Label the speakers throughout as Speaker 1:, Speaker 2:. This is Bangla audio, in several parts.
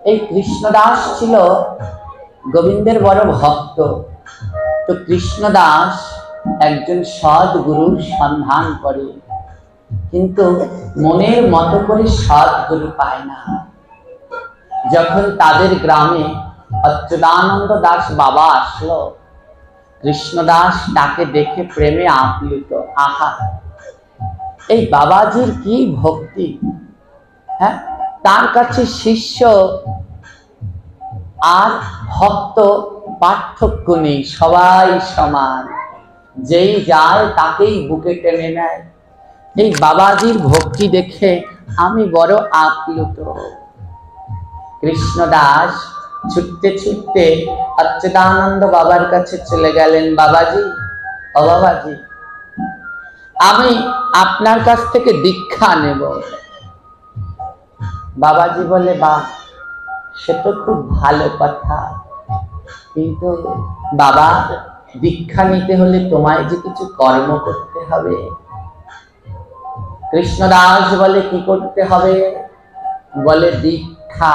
Speaker 1: এই কৃষ্ণদাস ছিল গোবিন্দের বড় ভক্ত। তো কৃষ্ণদাস একজন সৎ গুরুর সন্ধান করে, কিন্তু মনের মতো করে সৎ গুরু পায় না। যখন তাদের গ্রামে অচ্যুতানন্দ দাস বাবা আসলো, কৃষ্ণদাস তাকে দেখে প্রেমে আপ্লুত। আহা, এই বাবাজির কি ভক্তি! হ্যাঁ, তার কাছে শিষ্য আর ভক্ত পার্থক্য নেই, সবাই সমান, যেই যায় তাকেই বুকে টেনে নেয়। এই বাবাজির ভক্তি দেখে আমি বড় আপ্লুত। কৃষ্ণদাস ছুটতে ছুটতে অচ্যুতানন্দ বাবার কাছে চলে গেলেন। বাবাজি, ও বাবাজি, আমি আপনার কাছ থেকে দীক্ষা নেব। বাবাজি বলে, বাহ, সে তো খুব ভালো কথা, কিন্তু বাবা, দীক্ষা নিতে হলে তোমায় যে কিছু কর্ম করতে হবে। কৃষ্ণদাস বলে, কি করতে হবে? বলে, দীক্ষা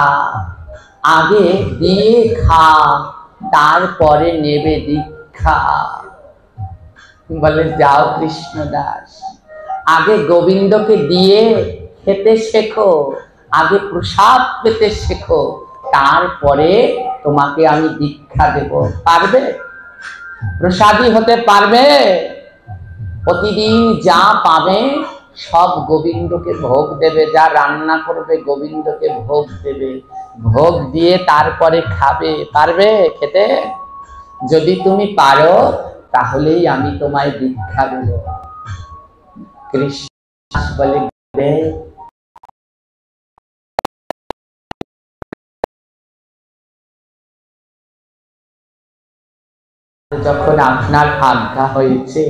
Speaker 1: আগে দিয়ে খা, তারপরে নেবে দীক্ষা। বলে, যাও কৃষ্ণদাস, আগে গোবিন্দকে দিয়ে খেতে শেখো, আগে প্রসাদ পেতে শেখো, তারপরে তোমাকে আমি দীক্ষা দেব। পারবে? প্রসাদী হতে পারবে? প্রতিদিন যা পাবে সব গোবিন্দকে ভোগ দেবে, যা রান্না করবে গোবিন্দকে ভোগ দেবে, ভোগ দিয়ে তারপরে খাবে। পারবে খেতে? যদি তুমি পারো তাহলেই আমি তোমায় দীক্ষা দেব। কৃষ্ণ বলে, যখন আপনার আজ্ঞা হয়েছে,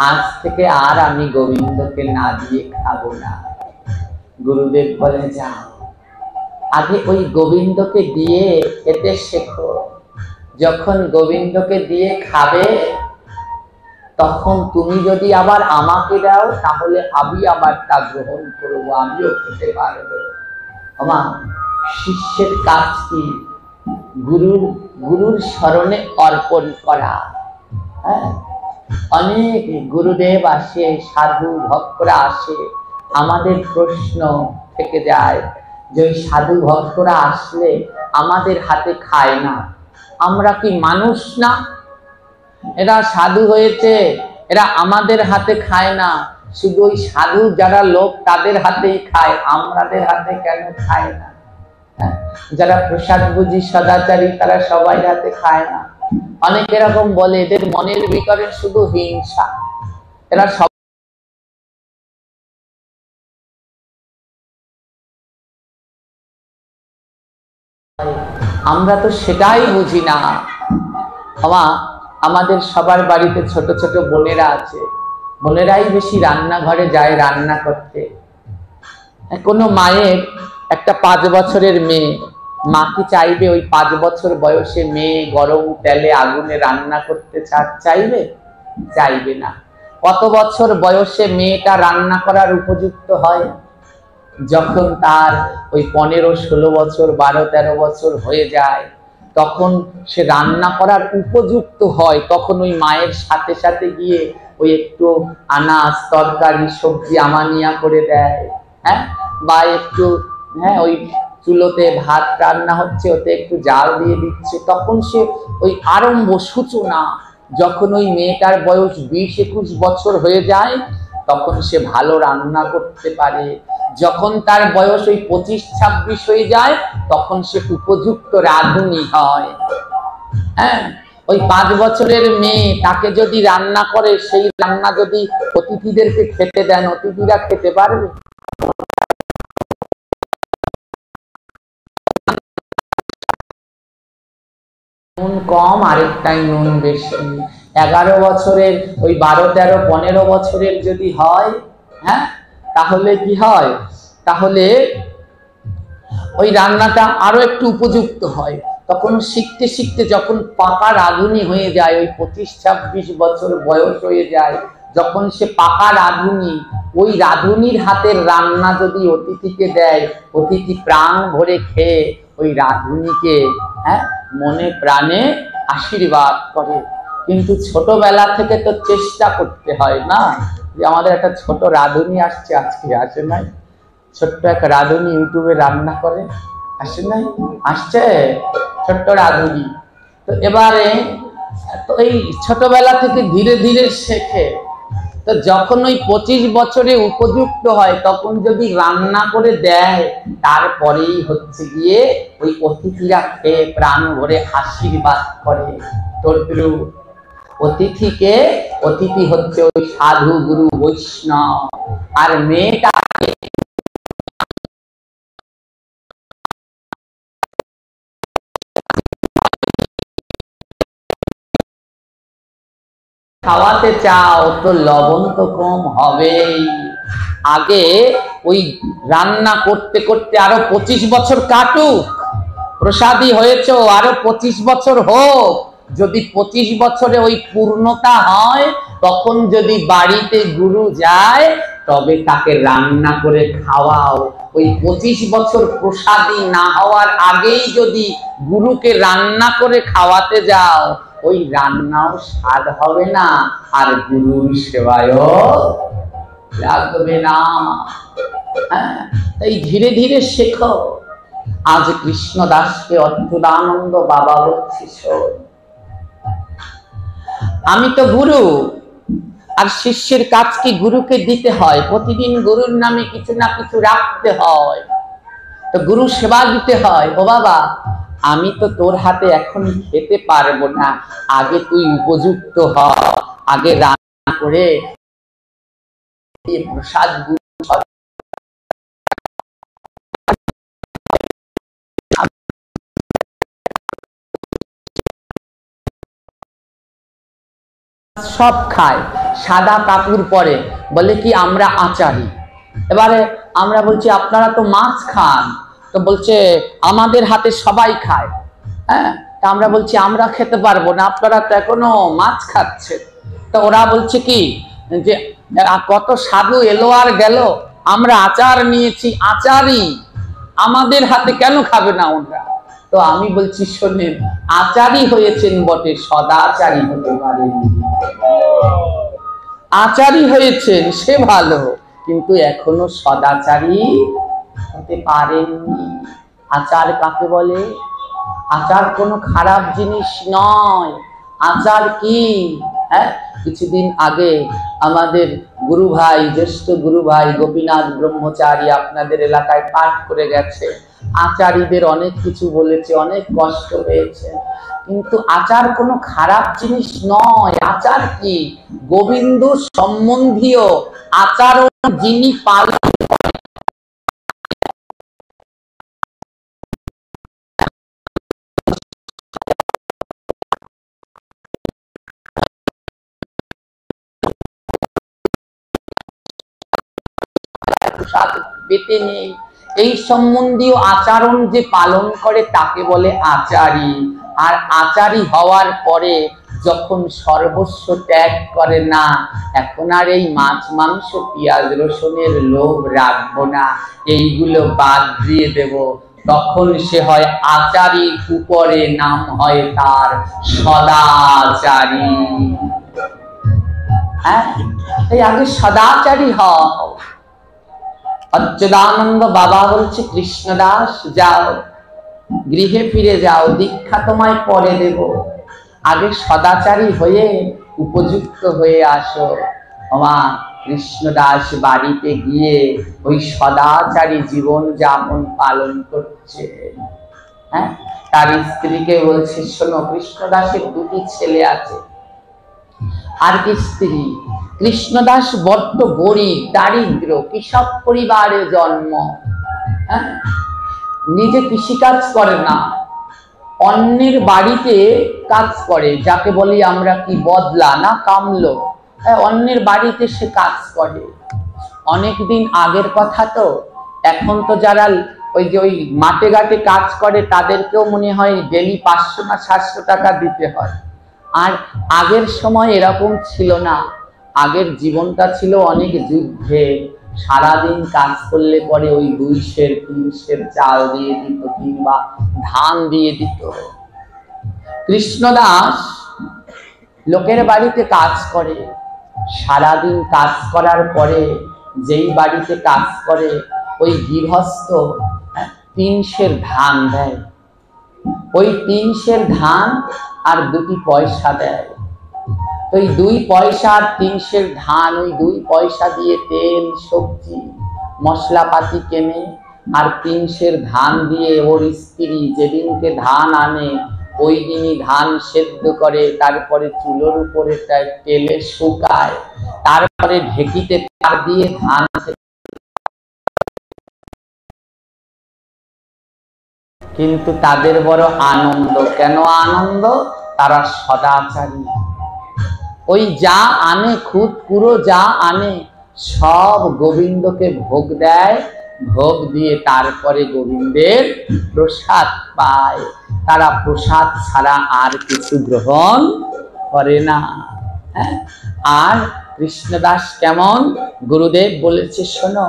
Speaker 1: আজ থেকে আর আমি গোবিন্দকে না দিয়ে খাবো না। গুরুদেব বলে, যাও, আগে ওই গোবিন্দকে দিয়ে খেতে শেখো। যখন গোবিন্দকে দিয়ে খাবে, তখন তুমি যদি আবার আমাকে দাও, তাহলে আমি আবার তা গ্রহণ করবো, আমিও খেতে পারবো। আমার শিষ্যের কাজ কি? গুরুর স্মরণে অর্পণ করা। হ্যাঁ, অনেক গুরুদেব আসে, সাধু ভক্তরা আসে, আমাদের প্রশ্ন থেকে যায় যে ওই সাধু ভক্তরা আসলে আমাদের হাতে খায় না, আমরা কি মানুষ না? এরা সাধু হয়েছে, এরা আমাদের হাতে খায় না, শুধু ওই সাধু যারা লোক তাদের হাতেই খায়, আমাদের হাতে কেন খায় না? যারা প্রসাদ বুঝি সদাচারী তারা সবাই হাতে খায় না। অনেক এরকম বলে, এদের মনের ভিতরে শুধু হিংসা, এরা সব। আমরা তো সেটাই বুঝি না। আমাদের সবার বাড়িতে ছোট ছোট বোনেরা আছে, বোনেরাই বেশি রান্নাঘরে যায় রান্না করতে। কোনো মায়ের একটা 5 বছরের মেয়ে, মা কি চাইবে ওই 5 বছর বয়সে মেয়ে গরম তেলে আগুনে রান্না করতে চাইবে? চাইবে না। কত বছর বয়সে মেয়েটা রান্না করার উপযুক্ত হয়? যখন তার ওই 15-16 বছর, 12-13 বছর হয়ে যায়, তখন সে রান্না করার উপযুক্ত হয়। তখন ওই মায়ের সাথে সাথে গিয়ে ওই একটু আনাজ তরকারি সবজি আমানিয়া করে দেয়, হ্যাঁ, বা একটু, হ্যাঁ, ওই চুলোতে ভাত রান্না হচ্ছে, ওতে একটু জাল দিয়ে দিচ্ছে। তখন সে ওই আরম্ভ সূচনা, যখন ওই মেয়েটার বয়স 20-21 বছর হয়ে যায়, তখন সে ভালো রান্না করতে পারে। যখন তার বয়স ওই 25-26 হয়ে যায়, তখন সে উপযুক্ত রাঁধুনি হয়। হ্যাঁ, ওই 5 বছরের মেয়ে, তাকে যদি রান্না করে, সেই রান্না যদি অতিথিদেরকে খেতে দেন, অতিথিরা খেতে পারবে? নুন কম, আরেকটাই নুন বেশি। 11 বছরের ওই 12-13-15 বছরের যদি হয়, হ্যাঁ, তাহলে কি হয়? তাহলে ওই রান্নাটা আরো একটু উপযুক্ত হয়। তখন শিখতে শিখতে যখন পাকা রাঁধুনি হয়ে যায়, ওই 25-26 বছর বয়স হয়ে যায়, যখন সে পাকা রাঁধুনি, ওই রাঁধুনির হাতের রান্না যদি অতিথিকে দেয়, অতিথি প্রাণ ভরে খেয়ে ওই রাধুনিকে মনে প্রাণে আশীর্বাদ করে। কিন্তু ছোটবেলা থেকে তো চেষ্টা করতে হয় না, যে আমাদের একটা ছোট রাধুনি আসছে, আজকে আসে নাই, ছোট্ট এক রাধুনি ইউটিউবে রান্না করে, আসে নাই, আসছে ছোট্ট রাধুনি। তো এবারে তো এই ছোটবেলা থেকে ধীরে ধীরে শেখে। তো যখন ওই 25 বছরে উপযুক্ত হয় তখন যদি রান্না করে দেয়, তারপরেই হচ্ছে গিয়ে ওই অতিথিরা খেয়ে প্রাণ ভরে আশীর্বাদ করে। তদ্রু অতিথিকে, অতিথি হচ্ছে ওই সাধু গুরু বৈষ্ণব, আর মেয়েটা খাওয়াতে চাও তো লবণ তো কম হবেই। আগে ওই রান্না করতে করতে আরো 25 বছর কাটুক, প্রসাদী হয়েছে আরো 25 বছর হোক। যদি 25 বছরে ওই পূর্ণতা হয়, তখন যদি বাড়িতে গুরু যায় তবে তাকে রান্না করে খাওয়াও। ওই 25 বছর প্রসাদী না হওয়ার আগেই যদি গুরুকে রান্না করে খাওয়াতে যাও, ওই রান্নাও স্বাদ হবে না, আর গুরুর সেবায়ও লাগবে না। তাই ধীরে ধীরে শেখো। আজ কৃষ্ণদাসকে অচ্যুতানন্দ বাবা বলছি, আমি তো গুরু, আর শিষ্যের কাজ কি গুরুকে দিতে হয়, প্রতিদিন গুরুর নামে কিছু না কিছু রাখতে হয়, তো গুরু সেবা দিতে হয়। ও বাবা, আমি তো তোর হাতে এখন খেতে পারবো না, আগে তুই উপযুক্ত হ, আগে রান্না করে প্রসাদ সব খায়, সাদা কাপড় পরে, বলে কি আমরা আচারি। এবারে আমরা বলছি আপনারা তো মাছ খান, তো বলছে আমাদের হাতে সবাই খায়। তা আমরা বলছি আমরা খেতে পারবো না, আপনারা তো এখনো মাছ খাচ্ছে। তো ওরা বলছে কি যে কত সাধু এলো আর গেল, আমরা আচার নিয়েছি, আচারই, আমাদের হাতে কেন খাবে না ওরা। তো আমি বলছি শোনেন, আচারই হয়েছেন বটে, সদাচারী হতে পারেন। আচারী হয়েছেন সে ভালো, কিন্তু এখনো সদাচারী হতে পারেননি। আচার কাকে বলে? আচার কোনো খারাপ জিনিস নয়। আচার কি? কিছুদিন আগে আমাদের গুরু ভাই, জ্যেষ্ঠ গুরু ভাই গোপীনাথ ব্রহ্মচারী আপনাদের এলাকায় পাঠ করে গেছে। আচারীদের অনেক কিছু বলেছে, অনেক কষ্ট পেয়েছে, কিন্তু আচার কোনো খারাপ জিনিস নয়। আচার কি? গোবিন্দ সম্বন্ধীয় আচরণ যিনি পালন পেতে নেই, এই সম্বন্ধীয় আচরণ যে পালন করে তাকে বলে আচারী। আর আচারী হওয়ার পরে যখন সর্বস্ব ত্যাগ করে না, এখন আর এই মাছ মাংস পেঁয়াজ রসুনের লোভ রাখবো না, এইগুলো বাদ দিয়ে দেব, তখন সে হয় আচারীর উপরে নাম হয় তার সদাচারী। এই আগে সদাচারী হও। অচ্যুতানন্দ বাবা বলছে কৃষ্ণদাস যাও, গৃহে ফিরে যাও, দীক্ষা তোমায় পরে দেব, আগে সদাচারী হয়ে উপযুক্ত হয়ে আসো। মা কৃষ্ণদাস বাড়িতে গিয়ে ওই সদাচারী জীবন যাপন পালন করছে। তার স্ত্রীকে বলছে শোনো, কৃষ্ণদাসের দুটি ছেলে আছে, আর কি স্ত্রী। কৃষ্ণদাস বড্ড গরিব, দারিদ্র, কৃষক পরিবারে জন্ম, নিজে কৃষিকাজ করে না, অন্যের বাড়িতে কাজ করে, যাকে বলি আমরা কি বদলা না কামলো, অন্যের বাড়িতে সে কাজ করে। অনেকদিন আগের কথা তো, এখন তো যারা ওই যে ওই মাঠে ঘাটে কাজ করে তাদেরকেও মনে হয় ডেলি 500 না 700 টাকা দিতে হয়। আর আগের সময় এরকম ছিল না, আগের জীবনটা ছিল অনেক যুদ্ধে, সারাদিন কাজ করলে পরে ওই 2 সের 3 সের চাল দিয়ে দিত কিংবা ধান দিয়ে দিত। কৃষ্ণদাস লোকের বাড়িতে কাজ করে, সারাদিন কাজ করার পরে যেই বাড়িতে কাজ করে ওই গৃহস্থ 3 সের ধান দেয়, ওই 3 সের ধান আর 2টি পয়সা দেয়। ওই 2 পয়সা আর 3 সের ধান, ওই 2 পয়সা দিয়ে তেল সবজি মশলাপাতি কেনে, আর 3 সের ধান দিয়ে ওর স্ত্রী যেদিনকে ধান আনে ওই দিনই ধান সেদ্ধ করে, তারপরে চুলোর উপরে তেলে শুকায়, তারপরে ঢেকিতে তার দিয়ে ধান। কিন্তু তাদের বড় আনন্দ। কেন আনন্দ? তারা সদাচারী। ওই যা আনে খুদ পুরো যা আনে সব গোবিন্দকে ভোগ দেয়, ভোগ দিয়ে তারপরে গোবিন্দের প্রসাদ পায়। তারা প্রসাদ ছাড়া আর কিছু গ্রহণ করে না। আর কৃষ্ণদাস কেমন? গুরুদেব বলেছে শোনো,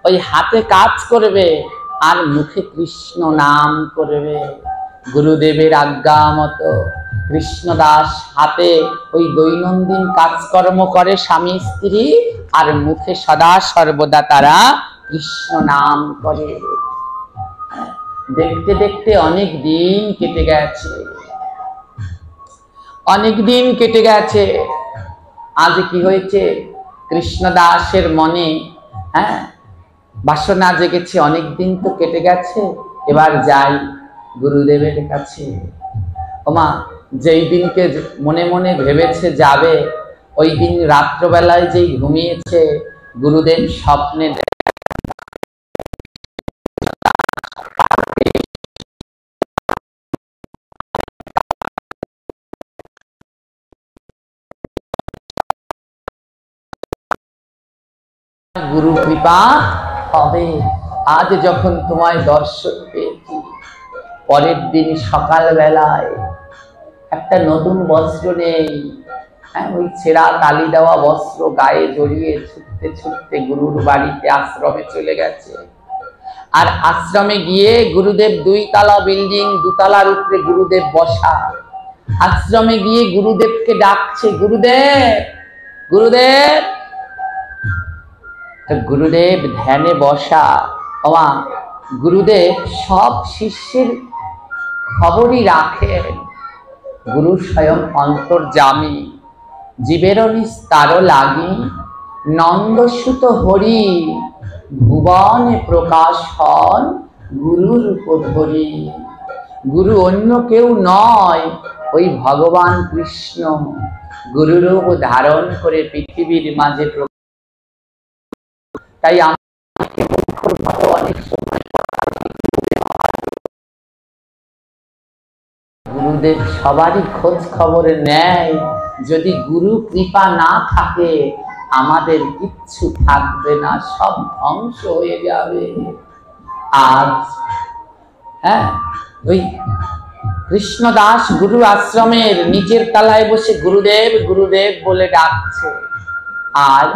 Speaker 1: ওই হাতে কাজ করবে আর মুখে কৃষ্ণ নাম করবে। গুরুদেবের আজ্ঞা মতো কৃষ্ণদাস হাতে ওই দৈনন্দিন কাজকর্ম করে স্বামী স্ত্রী, আর মুখে সদা সর্বদা তারা কৃষ্ণ নাম করে। দেখতে দেখতে অনেক দিন কেটে গেছে, অনেক দিন কেটে গেছে। আজ কি হয়েছে? কৃষ্ণদাসের মনে বাসনা জেগেছে, অনেক দিন তো কেটে গেছে, এবার যাই গুরুদেবের কাছে। ওমা, যেই দিনকে মনে মনে ভেবেছে যাবে, ওই দিন রাত্রবেলায় যেই ঘুমিয়েছে, গুরুদেব স্বপ্নে গুরু কৃপা হবে। আজ যখন তোমায় দর্শন পেয়েছি, পরের দিন সকাল বেলায় একটা নতুন বস্ত্র নেই, ওই ছেঁড়া তালি দেওয়া বস্ত্র গায়ে জড়িয়ে ছুটতে ছুটতে গুরুর বাড়িতে আশ্রমে চলে গেছে। আর আশ্রমে গিয়ে গুরুদেব 2 তলা বিল্ডিং, 2 তলার উপরে গুরুদেব বসা। আশ্রমে গিয়ে গুরুদেবকে ডাকছে, গুরুদেব গুরুদেব। গুরুদেব ধ্যানে বসা। ওমা, গুরুদেব সব শিষ্যের খবরই রাখেন। গুরু স্বয়ং অন্তর্যামী, জীবের নিস্তার লাগি, নন্দসুত হরি, ভুবনে প্রকাশ হন গুরুর উপধরি। গুরু অন্য কেউ নয়, ওই ভগবান কৃষ্ণ গুরুরূপ ধারণ করে পৃথিবীর মাঝে। তাই আমাকে অনেক সময় গুরুদেব সবারই খোঁজ খবর নেয়। যদি গুরু কৃপা না থাকে আমাদের কিচ্ছু থাকবে না, সব ধ্বংস হয়ে যাবে। আজ ওই কৃষ্ণদাস গুরু আশ্রমের নিচের তলায় বসে গুরুদেব গুরুদেব বলে ডাকছে। আর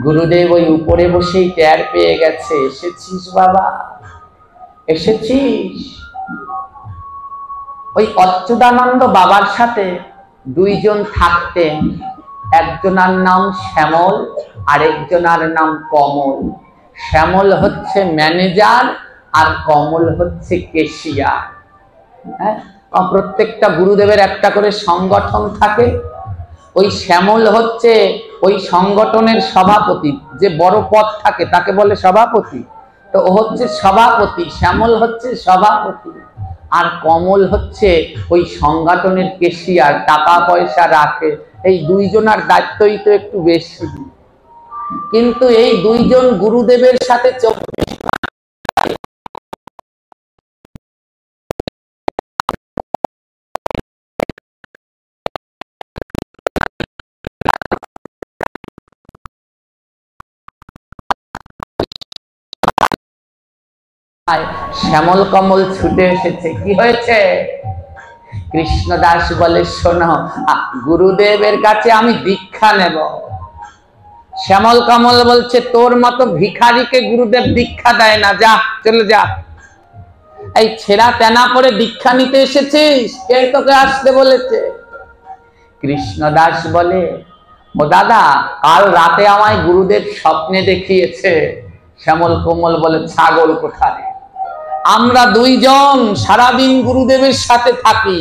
Speaker 1: গুরুদেব ওই উপরে বসেই টের পেয়ে গেছে, এসেছিস বাবা, এসেছিস। ওই অচ্যুতানন্দ বাবার সাথে 2 জন থাকতেন, একজনার নাম শ্যামল, আরেকজনার নাম কমল। শ্যামল হচ্ছে ম্যানেজার আর কমল হচ্ছে কেশিয়ার। প্রত্যেকটা গুরুদেবের একটা করে সংগঠন থাকে। ওই শ্যামল হচ্ছে ওই সংগঠনের সভাপতি, যে বড় পদ থাকে তাকে বলে সভাপতি। তো ও হচ্ছে সভাপতি, শ্যামল হচ্ছে সভাপতি। আর কমল হচ্ছে ওই সংগঠনের কেশিয়ার, টাকা পয়সা রাখে। এই 2 জনের দায়িত্বই তো একটু বেশি। কিন্তু এই 2 জন গুরুদেবের সাথে 24 শ্যামল কমল ছুটে এসেছে। কি হয়েছে? কৃষ্ণদাস বলে শোনো, গুরুদেবের কাছে আমি দীক্ষা নেব। শ্যামল কমল বলছে তোর মতো ভিখারিকে গুরুদেব দীক্ষা দেয় না, যা চলে যা। এই ছেঁড়া তেনা পরে দীক্ষা নিতে এসেছিস, কে তোকে আসতে বলেছে? কৃষ্ণদাস বলে ও দাদা, কাল রাতে আমায় গুরুদেব স্বপ্নে দেখিয়েছে। শ্যামল কমল বলে ছাগল কোথায়, আমরা দুইজন সারাদিন গুরুদেবের সাথে থাকি,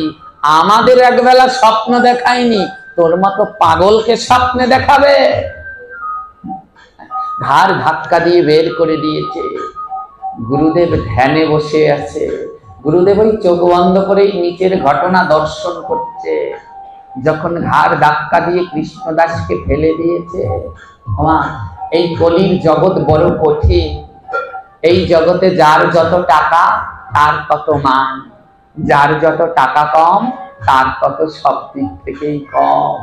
Speaker 1: আমাদের একবেলা স্বপ্ন দেখায়নি, তোর মতো পাগলকে স্বপ্নে দেখাবে? ঘাড় ধাক্কা দিয়ে বের করে দিয়েছে। গুরুদেব ধ্যানে বসে আছে, গুরুদেব ওই চোখ বন্ধ করেই নিচের ঘটনা দর্শন করছে। যখন ঘাড় ধাক্কা দিয়ে কৃষ্ণদাসকে ফেলে দিয়েছে, এই কলির জগৎ বড় কঠিন, এই জগতে যার যত টাকা তার তত মান, যার যত টাকা কম তার তত সব দিক থেকেই কম।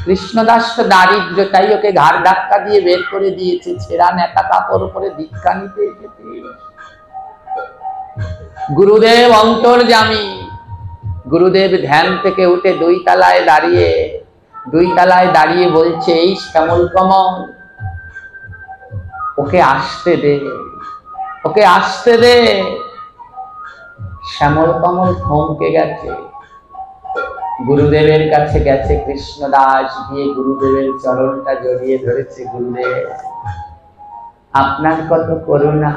Speaker 1: কৃষ্ণদাস তো দারিদ্র, তাই ওকে ঘাড় ধাক্কা দিয়ে বের করে দিয়েছে। ছেঁড়া নেতা কাপড় উপরে দীক্ষা নিতে এসেছে। গুরুদেব অন্তর্যামী। গুরুদেব ধ্যান থেকে উঠে দুই তলায় দাঁড়িয়ে বলছে, এই শ্যামল কমল, ওকে আসতে দে, ওকে আসতে দে। শ্যামল কমল থমকে গেছে। গুরুদেবের কাছে গেছে কৃষ্ণদাস, গিয়ে গুরুদেবের চরণটা জড়িয়ে ধরেছে। গুরুদেব, আপনার কত করুণা,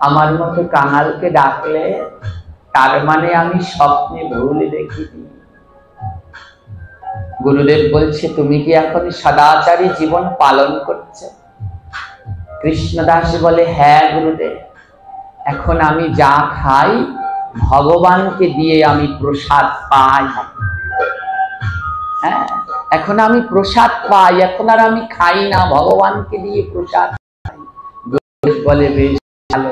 Speaker 1: আমার মতো কাঙালকে ডাকলে, তার মানে আমি স্বপ্নে ভুল দেখিনি। গুরুদেব বলছে, তুমি কি এখন সদাচারী জীবন পালন করছো? কৃষ্ণদাস বলে, হ্যাঁ গুরুদেব, এখন আমি যা খাই ভগবানকে দিয়ে আমি প্রসাদ পাই। হ্যাঁ, এখন আমি প্রসাদ পাই, এখন আর আমি খাই না, ভগবানকে দিয়ে প্রসাদ পাই। গুরুদেব বলে, বেশ ভালো।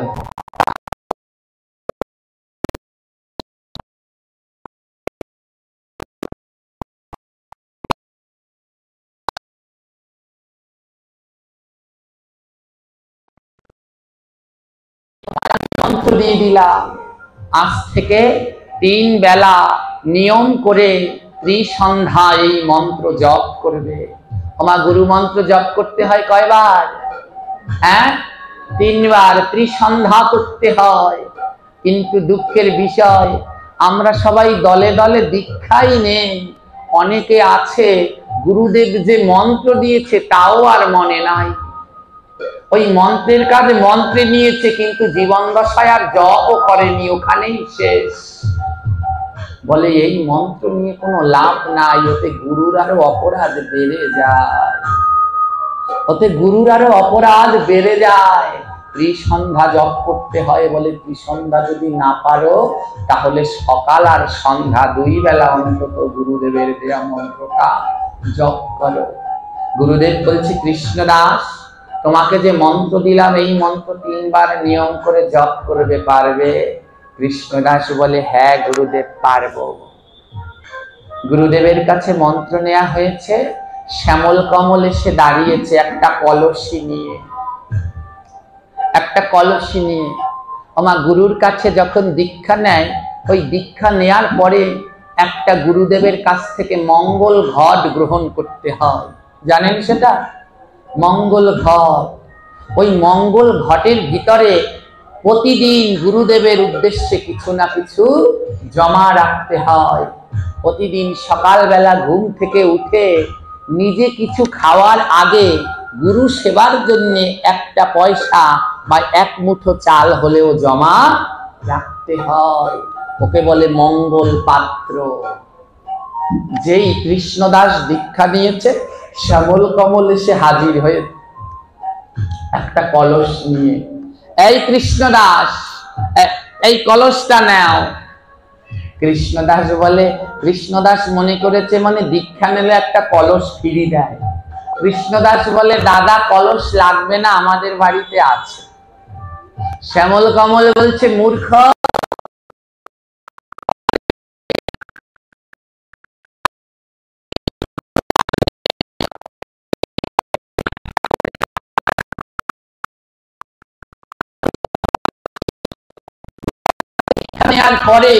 Speaker 1: মন্ত্র দিয়ে দিলাম, আজ থেকে 3 বেলা নিয়ম করে ত্রিসন্ধ্যা এই মন্ত্র জপ করবে। আমার গুরু মন্ত্র জপ করতে হয় কয়বার? হ্যাঁ, 3 বার ত্রিসন্ধ্যা করতে হয়। কিন্তু দুঃখের বিষয়, আমরা সবাই দলে দলে দীক্ষাই নেই। অনেকে আছে গুরুদেব যে মন্ত্র দিয়েছে তাও আর মনে নাই, ওই মন্ত্রের কাজে মন্ত্রে নিয়েছে, কিন্তু জীবন দশায় আর জপও করেনি, ওখানেই শেষ। বলে এই মন্ত্র নিয়ে কোনো লাভ নাই, ওতে গুরুর আরো অপরাধ বেড়ে যায়, ওতে গুরুর আরো অপরাধ বেড়ে যায়। ত্রিসন্ধ্যা জপ করতে হয়। বলে ত্রিসন্ধ্যা যদি না পারো, তাহলে সকাল আর সন্ধ্যা 2 বেলা অন্তত গুরুদেবের দেয়া মন্ত্রটা জপ করো। গুরুদেব বলছে, কৃষ্ণদাস, তোমাকে যে মন্ত্র দিলাম এই মন্ত্র 3 বার নিয়ম করে জপ করবে, পারবে? কৃষ্ণদাস বলে, হ্যাঁ গুরুদেব, পারবো। গুরুদেবের কাছে মন্ত্র নেওয়া হয়েছে। শ্যামল কমল এসে দাঁড়িয়েছে একটা কলসি নিয়ে, আমার গুরুর কাছে যখন দীক্ষা নেয়, ওই দীক্ষা নেয়ার পরে একটা গুরুদেবের কাছ থেকে মঙ্গল ঘট গ্রহণ করতে হয়। জানেন সেটা? মঙ্গল ঘট। ওই মঙ্গল ঘটের ভিতরে প্রতিদিন গুরুদেবের উদ্দেশ্যে কিছু না কিছু জমা রাখতে হয়। প্রতিদিন সকালবেলা ঘুম থেকে উঠে নিজে কিছু খাওয়ার আগে গুরু সেবার জন্য 1 পয়সা বা 1 মুঠো চাল হলেও জমা রাখতে হয়। ওকে বলে মঙ্গল পাত্র। যেই কৃষ্ণদাস দীক্ষা নিয়েছে, শ্যামল কমল এসে হাজির হয়ে একটা কলস নিয়ে, এই কৃষ্ণদাস, এই কলসটা নাও। কৃষ্ণদাস বলে, কৃষ্ণদাস মনে করেছে মানে দীক্ষা নিলে একটা কলস ফিরি দেয়। কৃষ্ণদাস বলে, দাদা কলস লাগবে না, আমাদের বাড়িতে আছে। শ্যামল কমল বলছে, মূর্খ, আর পরে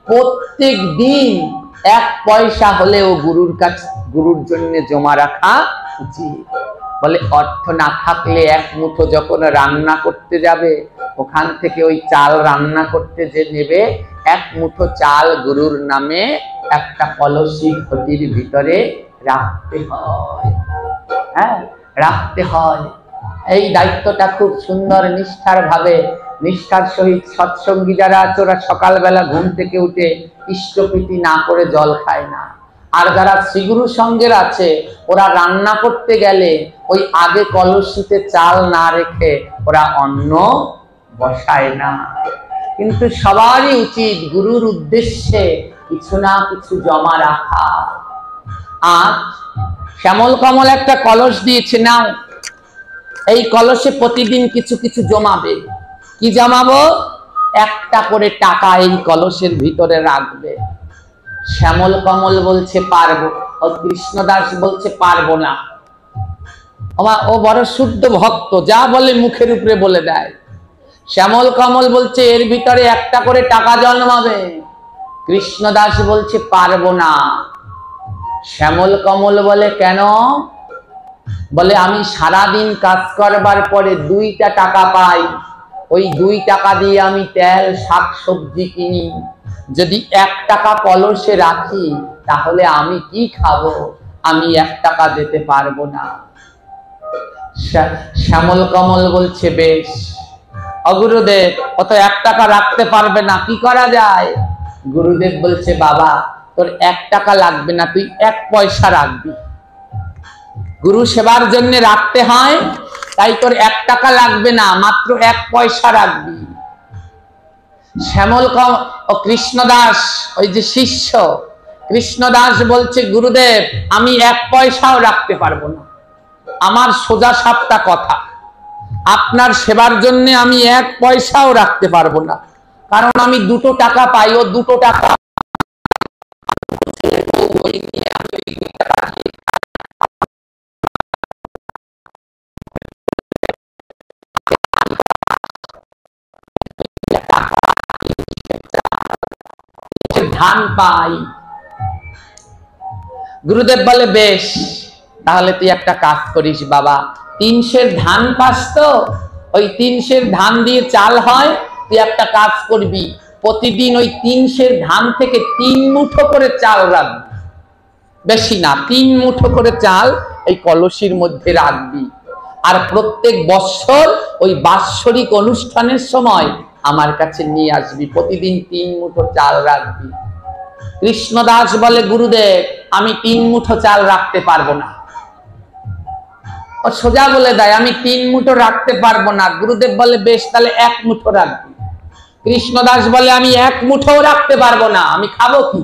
Speaker 1: প্রত্যেক দিন 1 পয়সা হলেও গুরুর কাছে, গুরুর জন্য জমা রাখা উচিত। বলে অর্থ না থাকলে এক মুঠো যখন রান্না করতে যাবে, ওখান থেকে ওই চাল রান্না করতে যে নেবে, এক মুঠো চাল গুরুর নামে একটা কলসি ঘটির ভিতরে রাখতে হয়। হ্যাঁ, রাখতে হয়। এই দায়িত্বটা খুব সুন্দর নিষ্ঠার ভাবে, নিষ্ঠার সহিত সৎসঙ্গী যারা আছে ওরা সকালবেলা ঘুম থেকে উঠে ইষ্টপ্রীতি না করে জল খায় না। আর যারা শ্রীগুরু সঙ্গের আছে ওরা রান্না করতে গেলে ওই আগে কলসিতে চাল না রেখে ওরা অন্ন বসায় না। কিন্তু সবারই উচিত গুরুর উদ্দেশ্যে কিছু না কিছু জমা রাখা। আর শ্যামল কমল একটা কলস দিয়েছে, নাও এই কলসে প্রতিদিন কিছু কিছু জমাবে। কি জমাবো? একটা করে টাকা এই কলসের ভিতরে রাখবে। শ্যামল কমল বলছে পারবো, ও কৃষ্ণদাস বলছে পারবো না। ও বড় শুদ্ধ ভক্ত, যা বলে মুখের উপরে বলে দেয়। শ্যামল কমল বলছে এর ভিতরে একটা করে টাকা জন্মাবে। কৃষ্ণদাস বলছে পারবো না। শ্যামল কমল বলে কেন? বলে আমি সারাদিন কাজ করবার পরে 2টা টাকা পাই, ওই 2 টাকা দিয়ে আমি তেল শাক সবজি কিনি। যদি 1 টাকা কলসে রাখি তাহলে আমি কি খাবো? আমি 1 টাকা দিতে পারবো না। শ্যামল কমল বলছে বেশ। গুরুদেব অত 1 টাকা রাখতে পারবে না, কি করা যায়? গুরুদেব বলছে বাবা তোর 1 টাকা লাগবে না, তুই 1 পয়সা রাখবি। গুরু সেবার জন্য রাখতে হয়, তাই তোর 1 টাকা লাগবে না, মাত্র 1 পয়সা রাখবি। শ্যামল ও কৃষ্ণদাস ওই যে শিষ্য কৃষ্ণদাস বলছে গুরুদেব আমি 1 পয়সাও রাখতে পারবো না, আমার সোজা সাপটা কথা, আপনার সেবার জন্য আমি 1 পয়সাও রাখতে পারবো না, কারণ আমি 2 টাকা পাই, ও 2 টাকা ধান পাই। গুরুদেব বলে বেশ, তাহলে তুই একটা কাজ করিস বাবা, 3 সের ধান পাস তো, ওই 3 সের ধান দিয়ে চাল হয়, তুই একটা কাজ করবি, প্রতিদিন ওই 3 সের ধান থেকে 3 মুঠো করে চাল রাখবি, বেশি না 3 মুঠো করে চাল এই কলসির মধ্যে রাখবি। আর প্রত্যেক বৎসর ওই বাৎসরিক অনুষ্ঠানের সময় আমার কাছে নিয়ে আসবি, প্রতিদিন 3 মুঠো চাল রাখবি। কৃষ্ণদাস বলে গুরুদেব আমি 3 মুঠো চাল রাখতে পারবো না। ও সোজা বলে দেয় আমি 3 মুঠো রাখতে পারবো না। গুরুদেব বলে বেশ, তাহলে 1 মুঠো রাখবি। কৃষ্ণদাস বলে আমি 1 মুঠো রাখতে পারবো না, আমি খাবো কি?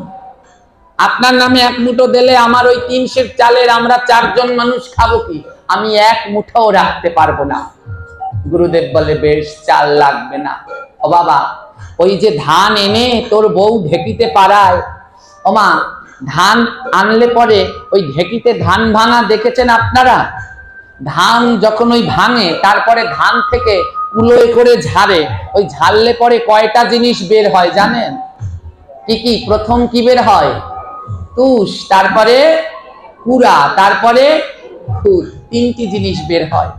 Speaker 1: আপনার নামে 1 মুঠো দিলে আমার ওই 3 সের চালের আমরা 4 জন মানুষ খাবো কি? আমি 1 মুঠো রাখতে পারবো না। গুরুদেব বলে বেশ, চাল লাগবে না। ও বাবা ওই যে ধান এনে তোর বউ ঢেকিতে পাড়ায়, ও মা ধান আনলে পরে ওই ঢেকিতে ধান ভাঙা দেখেছেন আপনারা? ধান যখন ওই ভাঙে তারপরে ধান থেকে কুলোয় করে ঝাড়ে, ওই ঝাড়লে পরে কয়টা জিনিস বের হয় জানেন? কি কি? প্রথম কি বের হয়? তুষ, তারপরে কুড়া, তারপরে খুদ, 3টি জিনিস বের হয়।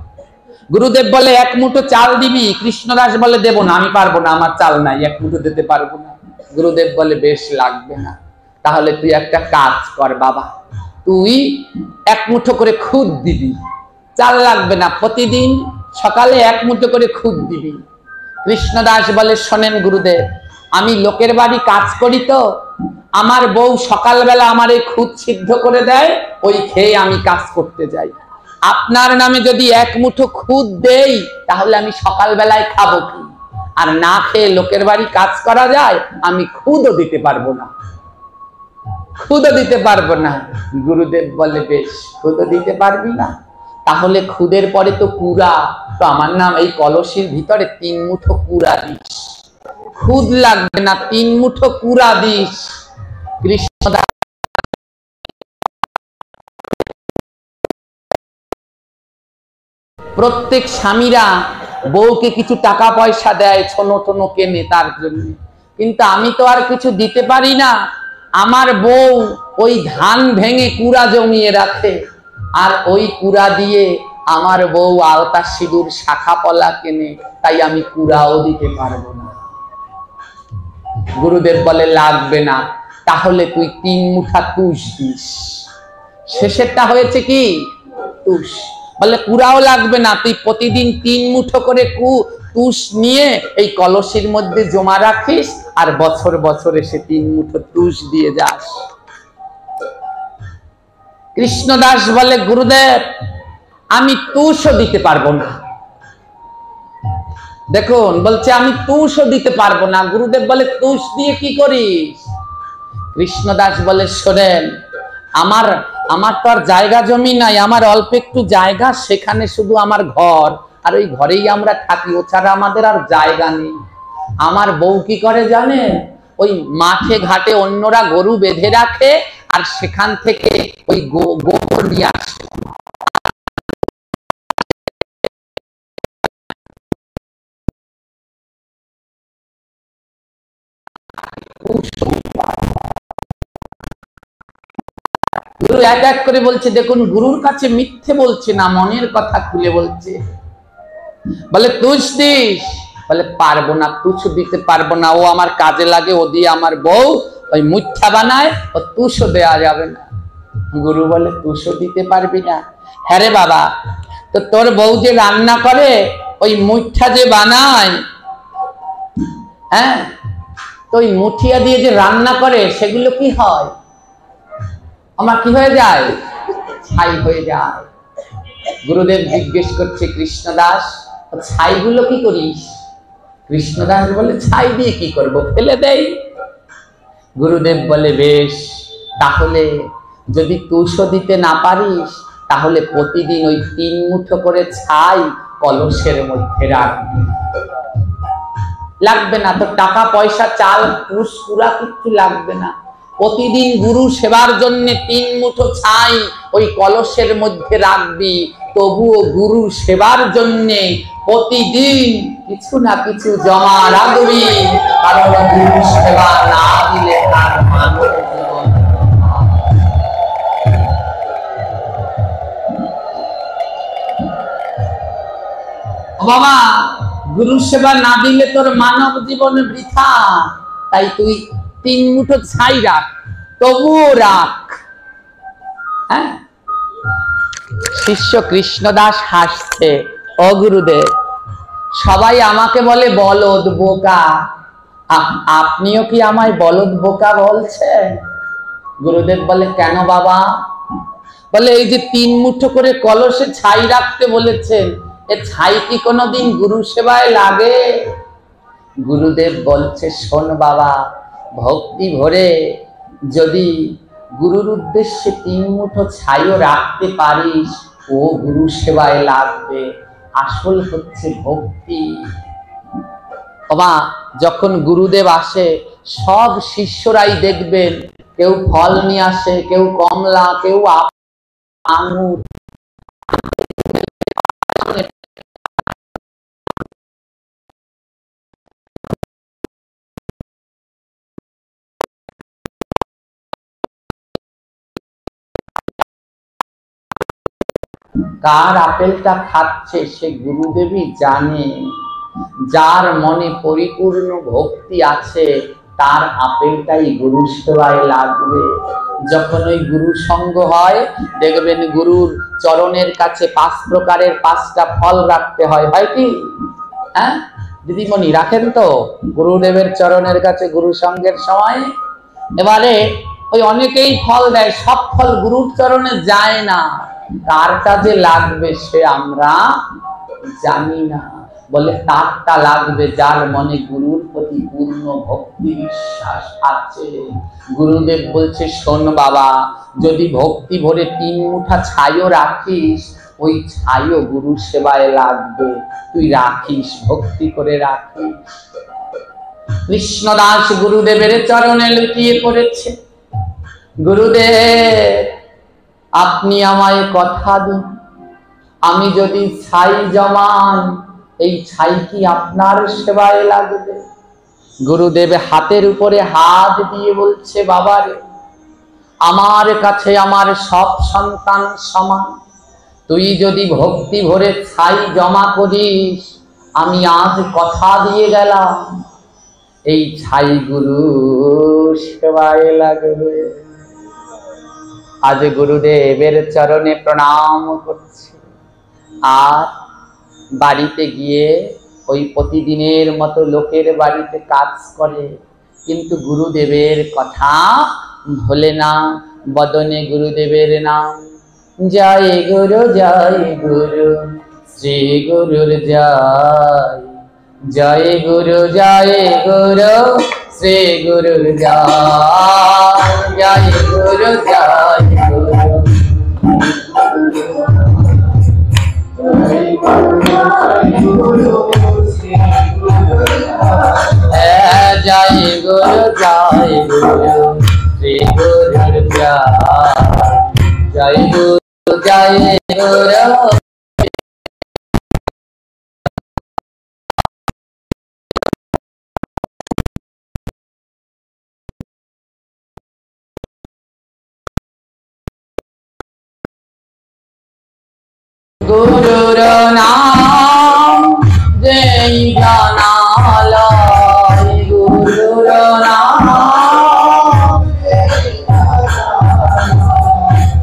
Speaker 1: গুরুদেব বলে 1 মুঠো চাল দিবি? কৃষ্ণদাস বলে দেব না, আমি পারবো না, আমার চাল নাই, 1 মুঠো দিতে পারবো না। গুরুদেব বলে বেশ, লাগবে না, তাহলে তুই একটা কাজ কর বাবা, তুই 1 মুঠো করে খুদ দিবি, চাল লাগবে না, প্রতিদিন সকালে 1 মুঠো করে খুদ দিবি। কৃষ্ণদাস বলে শোনেন গুরুদেব, আমি লোকের বাড়ি কাজ করি তো, আমার বউ সকালবেলা আমার এই খুদ সিদ্ধ করে দেয়, ওই খেয়ে আমি কাজ করতে যাই। আপনার নামে যদি 1 মুঠো খুদ দেই তাহলে আমি সকালবেলায় খাবো কি? আর না খেয়ে লোকের বাড়ি কাজ করা যায়? আমি খুদও দিতে পারবো না, খুদও দিতে পারবো না। গুরুদেব বলে বেশ, খুদও দিতে পারবি না, তাহলে খুদের পরে তো কুড়া, তো আমার নাম এই কলসির ভিতরে 3 মুঠো কুড়া দিস, খুদ লাগবে না, 3 মুঠো কুড়া দিস। কৃষ্ণদাস প্রত্যেক স্বামীরা বউকে কিছু টাকা পয়সা দেয়, ছোনো টোনো কেনে তার জন্য, কিন্তু আমি তো আর কিছু দিতে পারি না। আমার বউ ওই ধান ভেঙে কুড়া জমিয়ে রাখে, আর ওই কুড়া দিয়ে আমার বউ আলতা সিঁদুর শাখা পলা কেনে, তাই আমি কুড়াও দিতে পারবো না। গুরুদেব বলে লাগবে না, তাহলে তুই 3 মুঠা তুষ দিস। শেষেরটা হয়েছে কি তুষ। বলে কুড়াও লাগবে না, তুই প্রতিদিন 3 মুঠো করে তুষ নিয়ে এই কলসির মধ্যে জমা রাখিস, আর বছর বছর এসে 3 মুঠো তুষ দিয়ে যাস। কৃষ্ণদাস বলে গুরুদেব আমি তুষও দিতে পারবো না। দেখুন বলছে আমি তুষও দিতে পারবো না। গুরুদেব বলে তুষ দিয়ে কি করিস? কৃষ্ণদাস বলে শোনেন, আমার তো আর জায়গা জমি নাই, আমার অল্প একটু জায়গা, সেখানে শুধু আমার ঘর, আর ওই ঘরেই আমরা থাকি, ও ছাড়া আমাদের আর জায়গা নেই। আমার বউ কি করে জানেন? ওই মাঠে ঘাটে অন্যরা গরু বেঁধে রাখে, আর সেখান থেকে ওই গোবর নিয়ে আসে। গুরু এক এক করে বলছে, দেখুন গুরুর কাছে মিথ্যে বলছে না, মনের কথা খুলে বলছে। বলে তুষ দিস? বলে পারবো না, তুষ দিতে পারবো না, ও আমার কাজে লাগে, ও দিয়ে আমার বউ ওই মুঠা বানায়, ও তুষও দেওয়া যাবে না। গুরু বলে তুষও দিতে পারবি না? হ্যাঁ রে বাবা, তো তোর বউ যে রান্না করে, ওই মুঠা যে বানায়, হ্যাঁ, তো ওই মুঠিয়া দিয়ে যে রান্না করে, সেগুলো কি হয়? আমার কি হয়ে যায়? ছাই হয়ে যায়। গুরুদেব জিজ্ঞেস করছে কৃষ্ণদাস ছাইগুলো কি করিস? কৃষ্ণদাস বলে ছাই দিয়ে কি করব, ফেলে দেই। গুরুদেব বলে বেশ, তাহলে যদি তুষও দিতে না পারিস, তাহলে প্রতিদিন ওই 3 মুঠো করে ছাই কলসের মধ্যে রাখবি। লাগবে না তো টাকা পয়সা, চাল পুষ পুরা কিছু লাগবে না। প্রতিদিন গুরু সেবার জন্য 3 মুঠো ছাই ওই কলসের মধ্যে রাখবি। তবুও গুরু সেবার জন্য প্রতিদিন কিছু না কিছু জমা রাখবি, কারণ গুরু সেবা না দিলে তার মানব জীবন। বাবা, গুরু সেবা না দিলে তোর মানব জীবন বৃথা, তাই তুই 3 মুঠো ছাই রাখ, তবুও রাখ। হ্যাঁ, শিষ্য কৃষ্ণদাস হাসছে, ও গুরুদেব সবাই আমাকে বলে বলদ বোকা, আপনিও কি আমায় বলদ বোকা বলছেন? গুরুদেব বলে কেন বাবা? বলে এই যে 3 মুঠো করে কলসে ছাই রাখতে বলেছেন, এ ছাই কি কোনোদিন গুরু সেবায় লাগে? গুরুদেব বলছে শোন বাবা, ভক্তি ভরে যদি গুরুর উদ্দেশ্যে 3 মুঠো ছাইও রাখতে পারিস, ও গুরু সেবায় লাগবে। আসল হচ্ছে ভক্তি। বাবা, যখন গুরুদেব আসে, সব শিষ্যরাই দেখবেন কেউ ফল নিয়ে আসে, কেউ কমলা, কেউ আঙুর। কার আপেলটা খাচ্ছে সে গুরুদেবই জানে। যার মনে পরিপূর্ণ ভক্তি আছে, তার আপেলটাই গুরু সেবায় লাগবে। যখন ওই গুরু সঙ্গ হয়, দেখবেন গুরুর চরণের কাছে 5 প্রকারের 5টা ফল রাখতে হয়। হয় কি? হ্যাঁ দিদিমণি, রাখেন তো গুরুদেবের চরণের কাছে গুরু সঙ্গের সময়? এবারে ওই অনেকেই ফল দেয়, সব ফল গুরুর চরণে যায় না। কার কাজে লাগবে সে আমরা জানি না। বলে তারটা লাগবে যার মনে গুরুর প্রতি পূর্ণ ভক্তি বিশ্বাস আছে। গুরুদেব বলছে শোন বাবা, যদি ভক্তি ভরে 3 মুঠা ছাইও রাখিস, ওই ছাইও গুরু সেবায় লাগবে। তুই রাখিস, ভক্তি করে রাখিস। কৃষ্ণদাস গুরুদেবের চরণে লুটিয়ে পড়েছে। গুরুদেব আপনি আমায় কথা দিন, আমি যদি ছাই জমান, এই ছাই কি আপনার সেবায় লাগবে? গুরুদেব হাতের উপরে হাত দিয়ে বলছে বাবারে, আমার কাছে আমার সব সন্তান সমান, তুই যদি ভক্তি ভরে ছাই জমা করিস, আমি আজ কথা দিয়ে গেলাম এই ছাই গুরু সেবায় লাগবে। আজ গুরুদেবের চরণে প্রণাম করছি। আর বাড়িতে গিয়ে ওই প্রতিদিনের মতো লোকের বাড়িতে কাজ করে, কিন্তু গুরুদেবের কথা ভোলে না। বদনে গুরুদেবের নাম, জয় গুরু শ্রী গুরুর জয়, জয় গুরু শ্রী গুরুর জয়, জয় গুরু জয় গুরু। জয় গুরু শ্রী গুরুর জয়, জয় গুরু গুরুর নাম যেই জানালয়, গুরুর নাম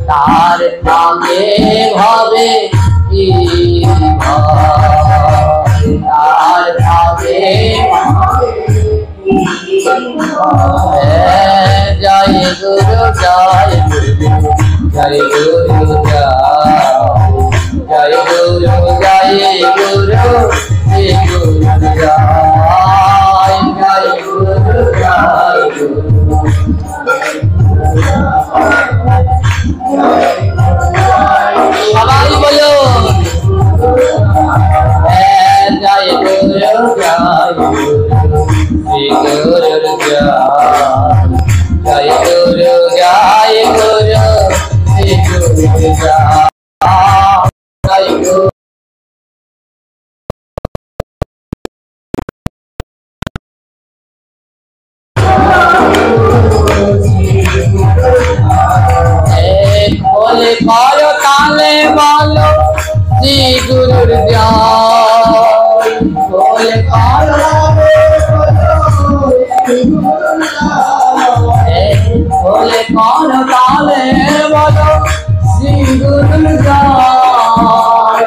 Speaker 1: তার নামে ভাবে কি ভয়, তার ভাবে জয় গুরু জয় গুরু, জয় গুরু জয় গুরু, জয় গুরু শ্রী গুরু জয়, জয় গুরু জয় গুরু। সবাই বলো জয় গুরু জয় গুরু শ্রী গুরুর জয়, জয় গুরু জয় গুরু শ্রী গুরুর জয়, জয় গুরু। বলে করো তালে বলো শ্রী গুরুর জয়, বলে করো বলে করো তালে বলো শ্রী গুরুর জয়,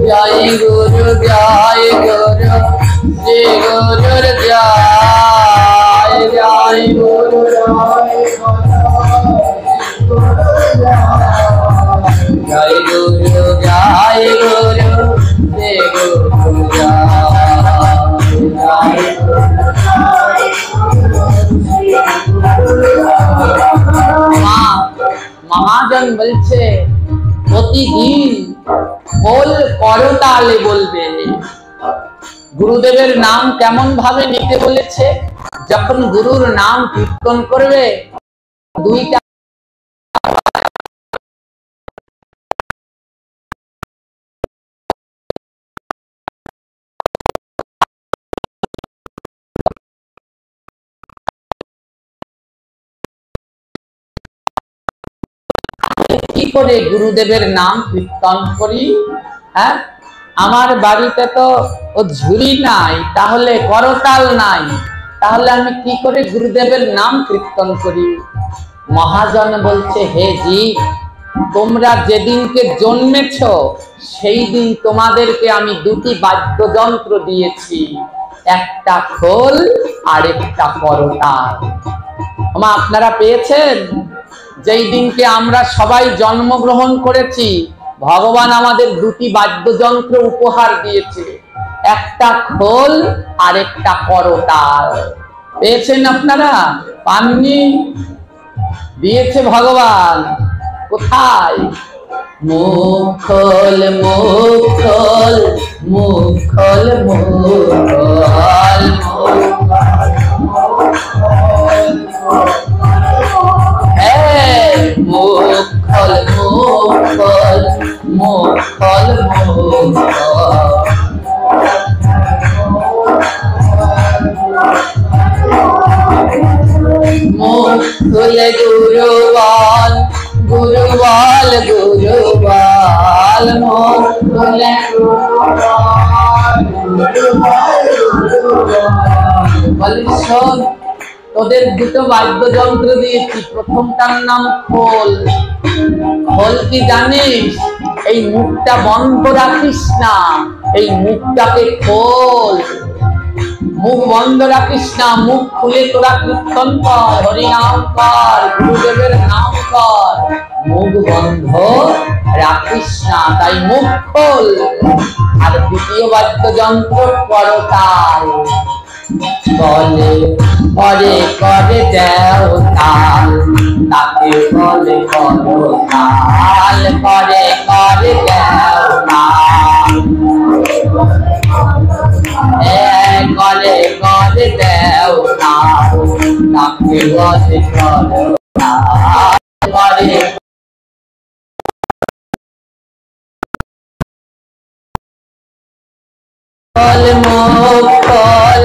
Speaker 1: জয় গুরু জয় গুরু শ্রী গুরুর জয়, জয় গুরু জয় গুরু জয় গুরু শ্রী গুরুর জয়। মহাজন বলছে প্রতিদিন বল করতালে বলবে। গুরুদেবের নাম কেমন ভাবে নিতে বলেছে? যখন গুরুর নাম কীর্তন করবে দুইটা কি করে গুরুদেবের নাম কীর্তন করি? হ্যাঁ, আমার বাড়িতে তো ও ঝুড়ি নাই, তাহলে করতাল নাই, তাহলে আমি কি করে গুরুদেবের নাম কীর্তন করি? মহাজন বলছে, হে জীব, তোমরা যেদিনকে জন্মেছ সেই দিন তোমাদেরকে আমি দুটি বাদ্যযন্ত্র দিয়েছি, একটা খোল আর একটা করতাল। আপনারা পেয়েছেন? যেই দিনকে আমরা সবাই জন্মগ্রহণ করেছি ভগবান আমাদের দুটি বাদ্যযন্ত্র উপহার দিয়েছে, একটা খোল আর একটা করতাল। পেয়েছেন আপনারা? পাননি? দিয়েছে ভগবান। কোথায়? মুখল মুখল মুখল মুখল মুখল মুখল মুখল মুখল বলে শোন, তোদের দুটো বাদ্যযন্ত্র দিয়েছি, প্রথমটার নাম খোল। খোল কি জানিস? এই মুখটা বন্ধ রাখিস না, এই মুখটাকে খোল। মুখ বন্ধ রাখিস না, মুখ খুলে তোরা কীর্তন কর, হরিনাম কর, গুরুদেবের নাম কর। মুখ বন্ধ রাখিস না, তাই মুখ খোল। আর দ্বিতীয় বাদ্যযন্ত্র করতাল। বলে করে করে দেও তাল, তাকে বলে করতাল। করে করে দেও তাল, করে করে দেও তাল, তাকে বলে করতাল। করে ফল মোহ ফল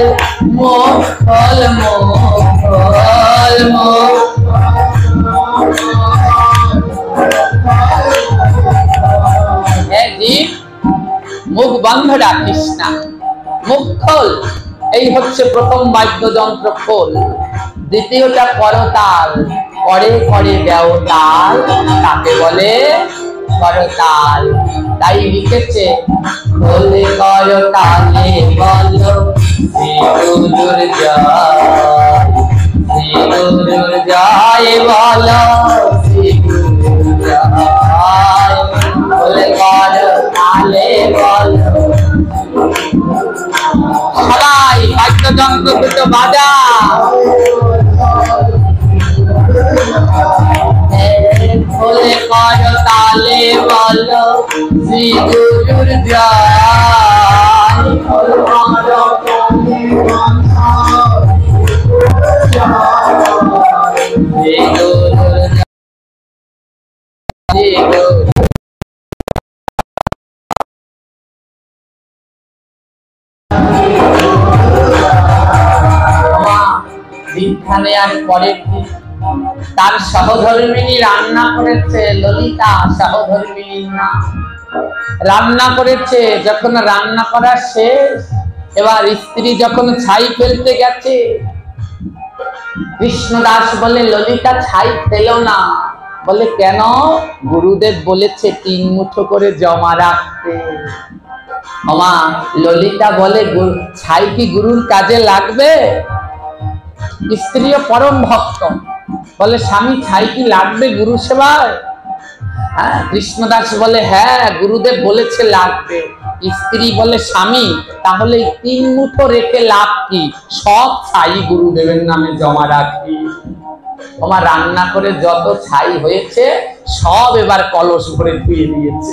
Speaker 1: মোহ ফল মোহ ফল মোহ। মুখ বন্ধ রাখিস না, মুখ খোল। এই হচ্ছে প্রথম বাদ্যযন্ত্র খোল। দ্বিতীয়টা করতাল। করে করে দেও তাল, তাকে বলে করতাল। তাই লিখেছে খোলে করতালে বলো শ্রী গুরুর জয়, শ্রী গুরুর জয় বলো, শ্রী গুরুর জয়। খোলে করতালে বলো। সবাই বাদ্যযন্ত্র দুটো বাজা। খোলে করতালে বলো শ্রী গুরুর জয়। শ্রী গুরুর জয়। দীক্ষা নেওয়ার পরের দিন তার সহধর্মিনী রান্না করেছে, ললিতা সহধর্মিনীর নাম। রান্না করেছে, যখন রান্না করা শেষ, এবার স্ত্রী যখন ছাই ফেলতে গেছে, কৃষ্ণদাস বলে ললিতা ছাই ফেলো না। বলে কেন? গুরুদেব বলেছে 3 মুঠো করে জমা রাখতে। আমা ললিতা বলে ছাই কি গুরুর কাজে লাগবে? স্ত্রীও পরম ভক্ত, বলে স্বামী ছাই কি লাগবে গুরু সেবায়? হ্যাঁ। কৃষ্ণদাস বলে হ্যাঁ, গুরুদেব বলেছে লাগবে। স্ত্রী বলে স্বামী তাহলে 3 মুঠো রেখে লাভ কি? সব ছাই গুরুদেবের নামে জমা রাখি। তোমার রান্না করে যত ছাই হয়েছে সব এবার কলস ভরে ধুয়ে দিয়েছে।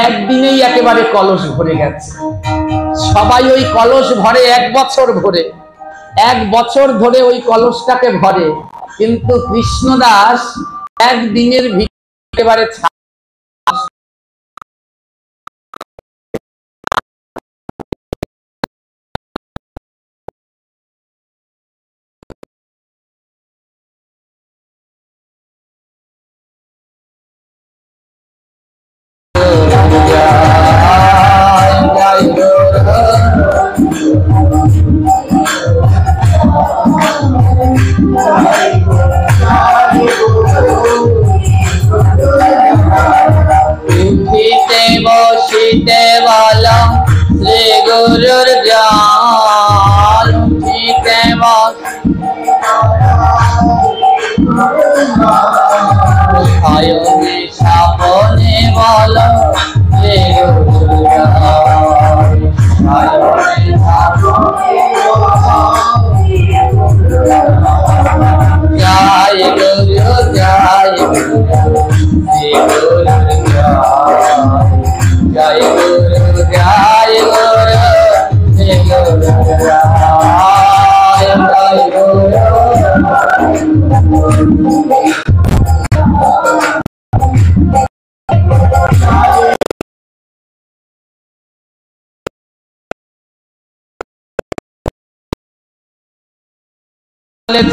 Speaker 1: একদিনেই একেবারে কলস ভরে গেছে। সবাই ওই কলস ভরে 1 বছর ভরে, 1 বছর ধরে ওই কলসটাকে ভরে, কিন্তু কৃষ্ণদাস একদিনের ভিতরে একেবারে বসিতে বলো শ্রী গুরুর জয়। উঠিতে বসনে সাবনে বলো শ্রী গুরুর জয়। জয় গুরু জয় গুরু শ্রী গুরুর জয়। জয় গুরু জয় গুরু শ্রী গুরু জয়। জয় গুরু।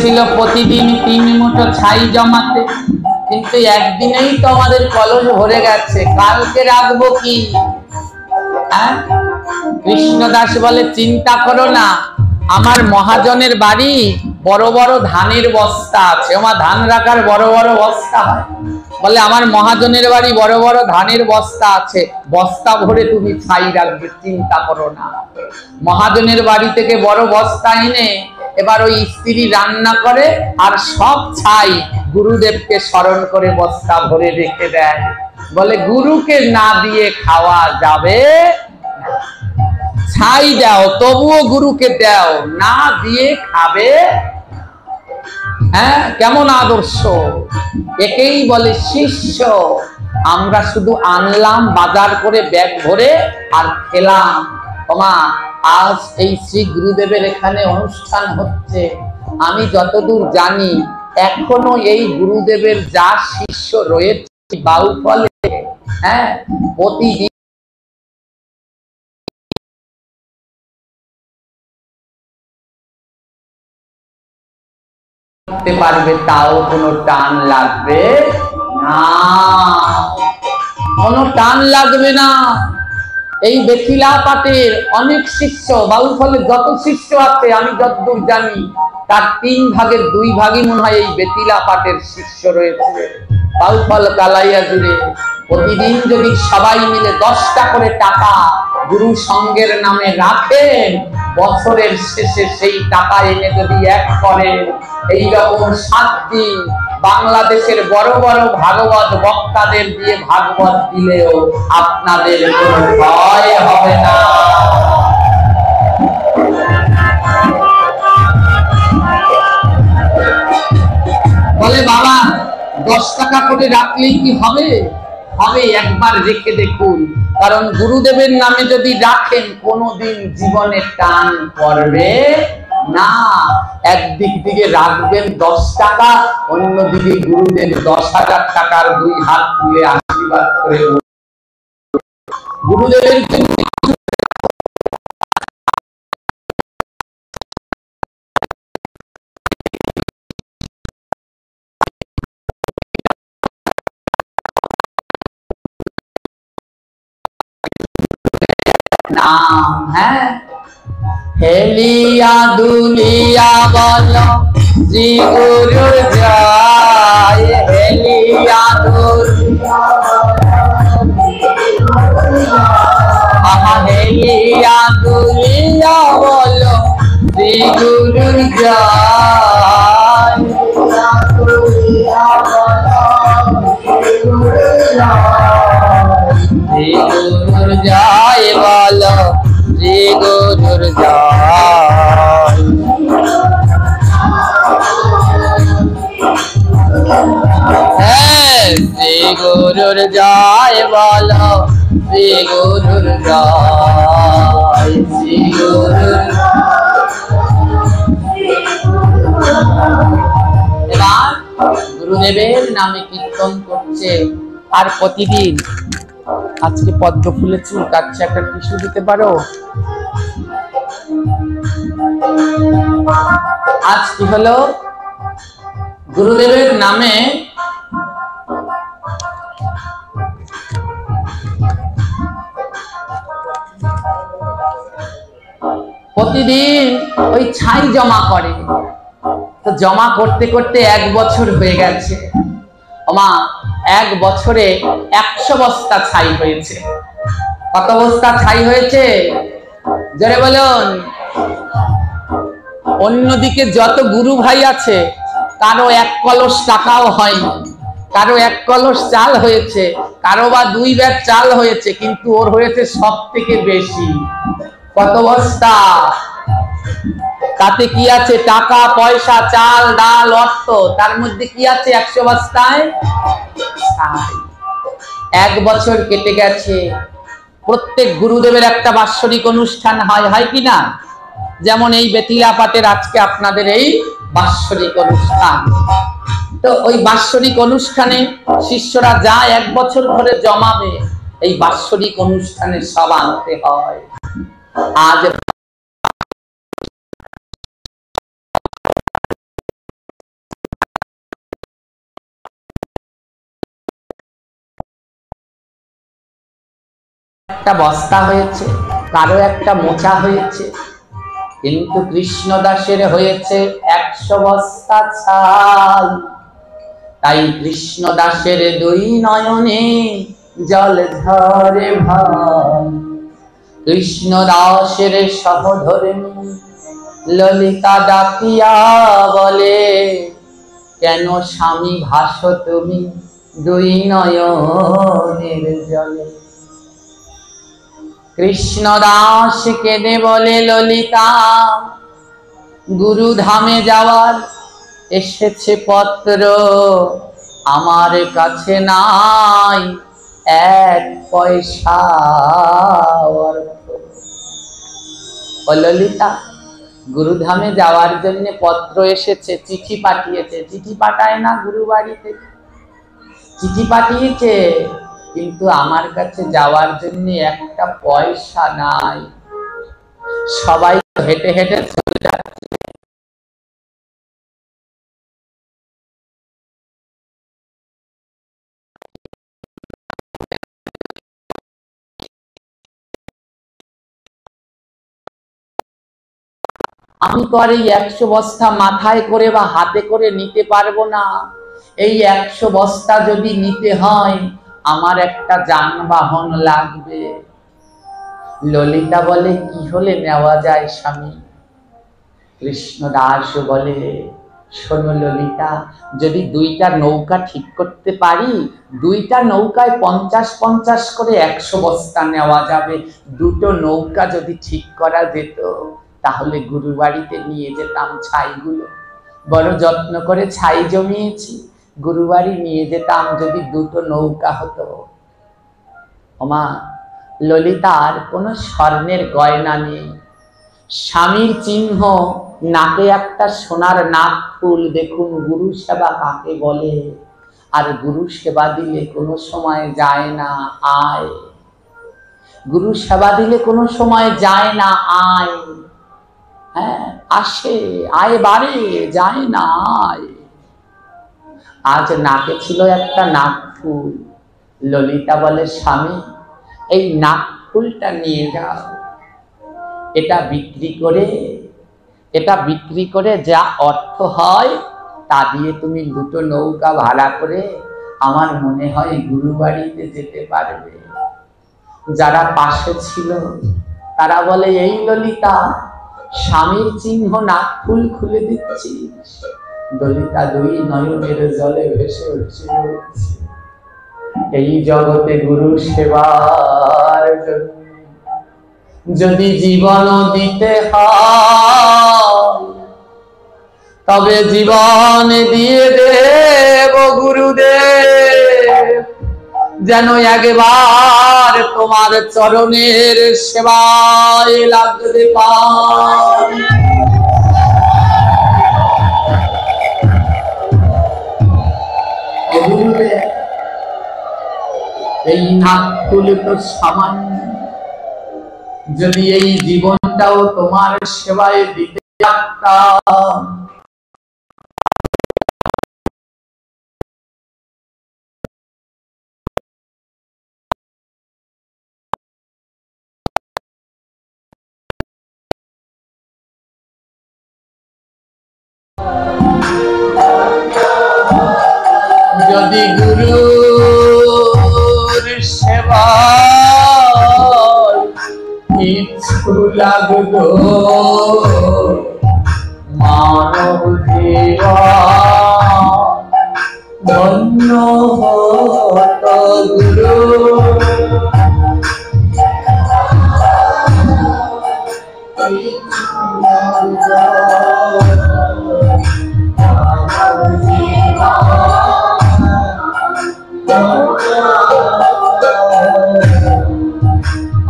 Speaker 1: ছিল প্রতিদিন 3 মুঠো ছাই জমাতে, কিন্তু একদিনেই তো আমাদের কলস ভরে গেছে, কালকে রাখবো কি? কৃষ্ণদাস বলে চিন্তা করো না, আমার মহাজনের বাড়ি বড় বড় ধানের বস্তা আছে। আমার ধান রাখার বড় বড় বস্তা হয়। বলে আমার মহাজনের বাড়ি বড় বড় ধানের বস্তা আছে, বস্তা ভরে তুমি ছাই রাখবে, চিন্তা করো না। মহাজনের বাড়ি থেকে বড় বস্তা এনে এবার ওই স্ত্রী রান্না করে আর সব ছাই গুরুদেবকে স্মরণ করে বস্তা ভরে রেখে দেয়। বলে গুরুকে না দিয়ে খাওয়া যাবে, ছাই দাও তবুও গুরুকে দাও, না দিয়ে খাবে। হ্যাঁ, কেমন আদর্শ! একেই বলে শিষ্য। আমরা শুধু আনলাম বাজার করে ব্যাগ ভরে আর খেলাম। ওমা, আজ এই শ্রী গুরুদেবের এখানে অনুষ্ঠান হচ্ছে, আমি যতদূর জানি এখনো এই গুরুদেবের যা শিষ্য রয়েছে বাউফলে, হ্যাঁ, প্রতিদিন পারবে, তাও কোনো টান লাগবে না, কোনো টান লাগবে না। এই বেথিলা পাটের অনেক শিষ্য, বাউফলে যত শিষ্য আছে আমি যতদূর জানি তার 3 ভাগের 2 ভাগই মনে হয় এই বেথিলা পাটের শিষ্য রয়েছে বাউফল কালাইয়া জুড়ে। প্রতিদিন যদি সবাই মিলে 10টা করে টাকা গুরু সংঘের নামে রাখেন, বছরের শেষে সেই টাকা এনে যদি এক করেন, এইরকম 7 দিন বাংলাদেশের বড় বড় ভাগবত বক্তাদের দিয়ে ভাগবত দিলেও আপনাদের কোনো ভয় হবে না। বলে বাবা 10 টাকা করে রাখলেই কি হবে? হবে, একবার রেখে দেখুন। কারণ গুরুদেবের নামে যদি রাখেন কোনোদিন জীবনে টান পড়বে না। একদিক দিকে রাখবেন 10 টাকা, অন্যদিকে গুরুদেব 10,000 টাকার 2 হাত তুলে আশীর্বাদ করে গুরুদেবের নাম, হ্যাঁ, হেলিয়া দুলিয়া বলো শ্রী গুরুর জয়, হেলিয়া দুলিয়া হেলিয়া দুলিয়া বলো শ্রী গুরুর জয়, শ্রী গুরুর জয় বলো, শ্রী গুরুর জয়। হ্যাঁ, শ্রী গুরুর জয় বলো, শ্রী গুরুর জয়, শ্রী গুরুর। এবার গুরুদেবের নামে কীর্তন করছে আর প্রতিদিন। আজকে পদ্ম ফুলের চুল কাটছে, একটা টিস্যু দিতে পারো? আজ কি হলো? গুরুদেবের নামে প্রতিদিন ওই ছাই জমা করে। তো জমা করতে করতে 1 বছর হয়ে গেছে। ওমা, 1 বছরে 100 বস্তা ছাই হয়েছে। কত বস্তা ছাই হয়েছে জোরে বলুন? অন্যদিকে যত গুরু ভাই আছে কারো 1 কলস টাকাও হয়নি, কারো 1 কলস চাল হয়েছে, কারো বা 2 ব্যাগ চাল হয়েছে, কিন্তু ওর হয়েছে সব থেকে বেশি। কত বস্তা? তাতে কি আছে? টাকা পয়সা, চাল ডাল অর্থ, তার মধ্যে কি আছে 100 বস্তায়? 1 বছর কেটে গেছে। প্রত্যেক গুরুদেবের একটা বাৎসরিক অনুষ্ঠান হয়, হয় কি না? যেমন এই বেথিলা পাটের আজকে আপনাদের এই বাৎসরিক অনুষ্ঠান। তো ওই বাৎসরিক অনুষ্ঠানে শিষ্যরা যা 1 বছর ধরে জমাবে, এই বাৎসরিক অনুষ্ঠানে সব আনতে হয়। আজ একটা বস্তা হয়েছে, কারো একটা মোচা হয়েছে, কিন্তু কৃষ্ণদাসের হয়েছে 100 বস্তা ছাই। তাই কৃষ্ণদাসের দুই নয়নে জল ঝরে ভাই। কৃষ্ণদাসের সহধর্মী ললিতা ডাকিয়া বলে, কেন স্বামী ভাসো তুমি দুই নয়নের জলে। কৃষ্ণদাস কেঁদে বলে, ললিতা গুরুধামে যাওয়ার এসেছে পত্র, আমার কাছে নাই 1 পয়সা অর্থ। ও ললিতা, গুরুধামে যাওয়ার জন্য পত্র এসেছে, চিঠি পাঠিয়েছে। চিঠি পাঠায় না গুরু বাড়ি থেকে, চিঠি পাঠিয়েছে, কিন্তু আমার কাছে যাওয়ার জন্য 1টা পয়সা নাই। সবাই হেঁটে হেঁটে চলে যাচ্ছে। আমি তো আর এই 100 বস্তা মাথায় করে বা হাতে করে নিতে পারবো না। এই 100 বস্তা যদি নিতে হয় আমার একটা যানবাহন লাগবে। ললিতা বলে, কি হলে নেওয়া যায় স্বামী? কৃষ্ণদাস বলে, শোনো ললিতা, যদি 2টা নৌকা ঠিক করতে পারি, 2টা নৌকায় 50-50 করে 100 বস্তা নেওয়া যাবে। 2টো নৌকা যদি ঠিক করা যেত তাহলে গুরু বাড়িতে নিয়ে যেতাম ছাইগুলো। বড় যত্ন করে ছাই জমিয়েছি, গুরু বাড়ি নিয়ে যেতাম যদি 2টো নৌকা হতো। ওমা, ললিতার কোনো স্বর্ণের গয়না নেই, স্বামীর চিহ্ন, নাকে একটা সোনার নাক ফুল। দেখুন গুরু সেবা কাকে বলে। আর গুরু সেবা দিলে কোনো সময় যায় না আয়। গুরু সেবা দিলে কোনো সময় যায় না আয়। হ্যাঁ, আসে আয় বাড়ে, যায় না আয়। আজ নাকে ছিল একটা নাক ফুল। ললিতা বলে, স্বামী এই নাক ফুলটা নিয়ে যাও, এটা বিক্রি করে যা অর্থ হয় তা দিয়ে তুমি 2টো নৌকা ভাড়া করে আমার মনে হয় গুরু বাড়িতে যেতে পারবে। যারা পাশে ছিল তারা বলে, এই ললিতা, স্বামীর চিহ্ন নাক ফুল খুলে দিচ্ছিস। ললিতা 2 নয়নের জলে ভেসে উঠছে, এই জগতে গুরু সেবার জন্য যদি জীবন দিতে হয় তবে জীবন দিয়ে দেব গুরুদেব, যেন একবার তোমার চরণের সেবায় লাগতে পারি। এই নাক ফুল তো সামান্য, যদি এই জীবনটাও তোমার সেবায় দিতে পারতাম, যদি গুরুর সেবা কিছু লাগতো মানব জীবন ধন্য হত গুরু।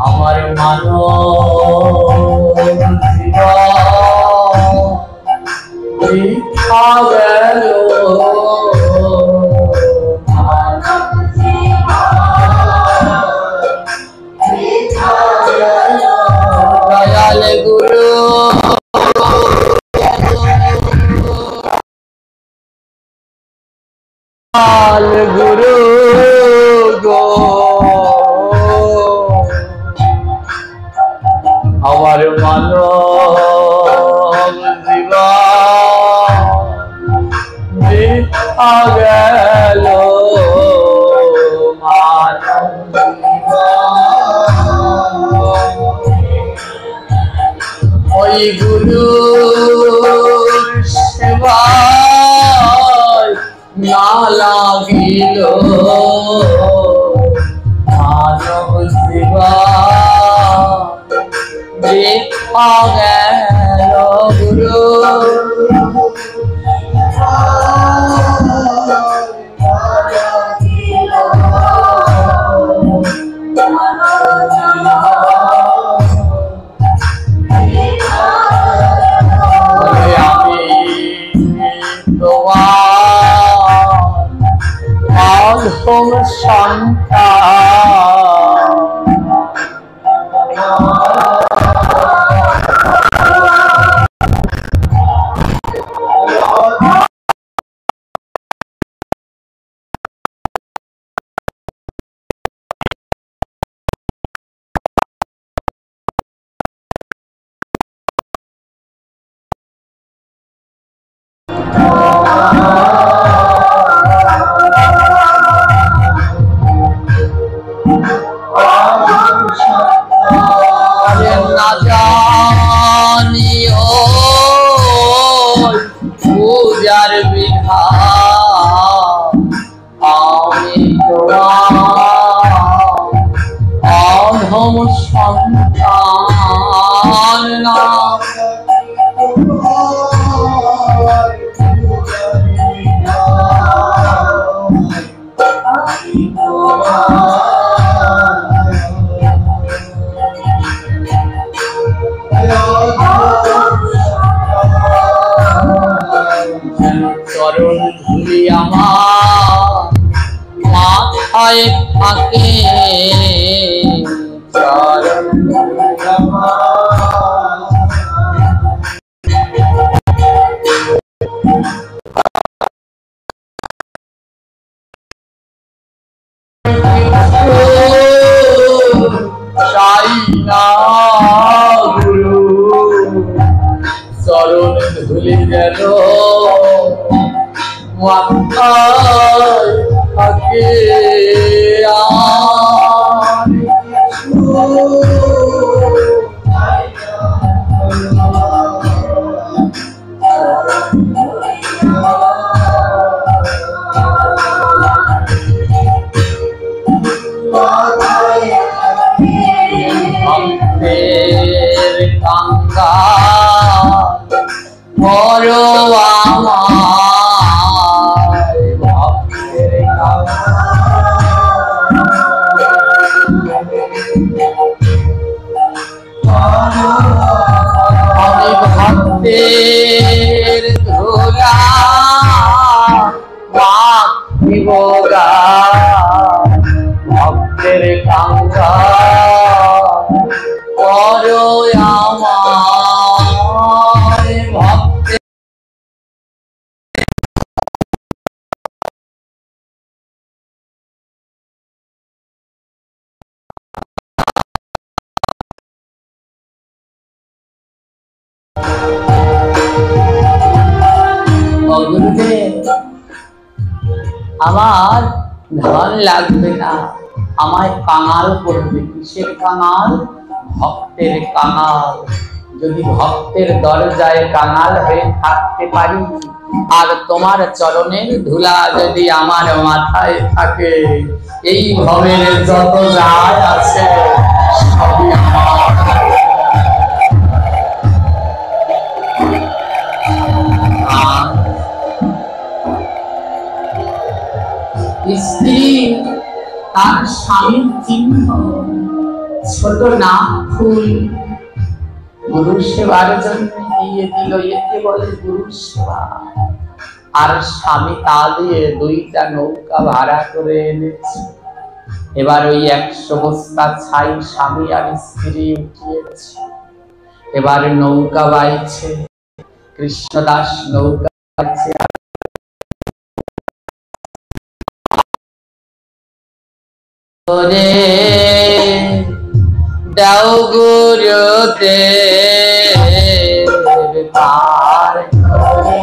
Speaker 1: আমার মানব বৃথা গেল, দয়াল গুরু গুরু গো মানব জীবন বৃথা গেল, মানব ওই গুরুর সেবায় না লাগিল, মানব জীবন বৃথা গেল গুরু। অধম না জানিও পূজার বিধান, আমি অধম সন্তান না। চরণ ধুলি আমার মাথায় থাকে, চরণ ধুলি চাই না গুরু, চরণ ধুলি গেল মাথায় থাকে ভক্তের কাঙ্গাল বড় আমার, ভক্তের আমি ভক্তের ধুলা মাখিব গায়, ভক্তের কাঙ্গাল বড় আমার, ভক্তের আমার ধন লাগবে না, আমায় কাঙাল করবে। কিসের কাঙাল? ভক্তের কাঙাল। যদি ভক্তের দরজায় কাঙাল হয়ে থাকতে পারি, আর তোমার চরণের ধুলা যদি আমার মাথায় থাকে, এই ভবের যত যায় আছে সবই আমার। স্ত্রী তার স্বামীর চিহ্ন, ছোট নাম ফুল, গুরু সেবার জন্য দিয়ে দিল, একে বলে গুরু সেবা। আর স্বামী তা দিয়ে 2টা নৌকা ভাড়া করে এনেছে। এবার ওই 100 বস্তা ছাই স্বামী আর স্ত্রী উঠিয়েছে। এবার নৌকা বাইছে, কৃষ্ণদাস নৌকা বাইছে। দাও গুরুদেব পার করে,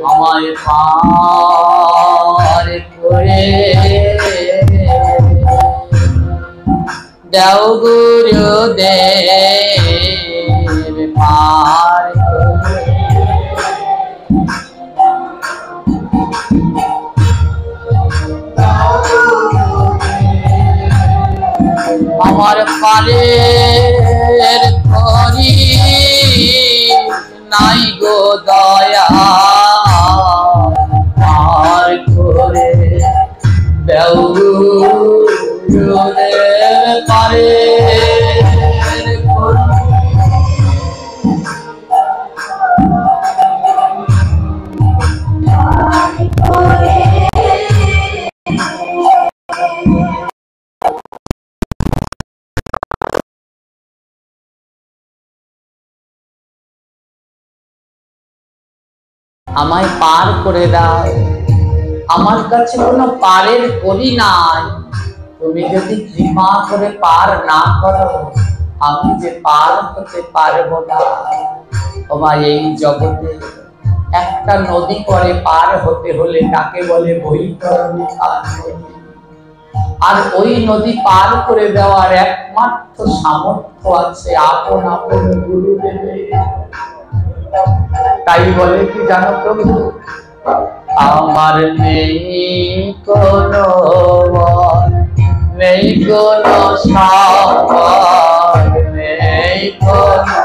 Speaker 1: আমায় পার করে দাও গুরুদেব পার করে। আমার পারের করি নাই গো দয়া, পার করে দাও গুরুদেব পারের করি। আমায় পার করে দাও, আমার কাছে কোনো পারের করি নাই, তুমি যদি কৃপা করে পার না করো আমি যে পার হতে পারবো না। তোমার এই জগতে একটা নদী করে পার হতে হলে তাকে বলে বৈতরণী নদী, আর ওই নদী পার করে দেওয়ার একমাত্র সামর্থ্য আছে আপন আপন গুরুদেবের। তাই বলে কি জানো প্রভু, আমার নেই কোনো বল, নেই কোনো সম্পদ, নেই কোনো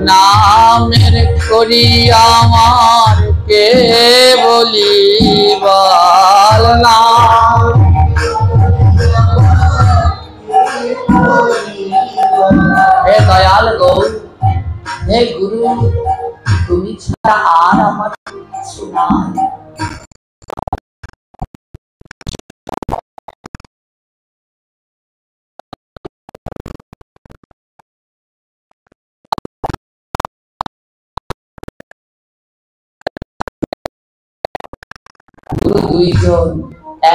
Speaker 1: নামের করি আমার কে বলি বল না। হে দয়াল গৌর, হে গুরু, তুমি ছাড়া আর আমার কিছু নাই। গুরু দুইজন,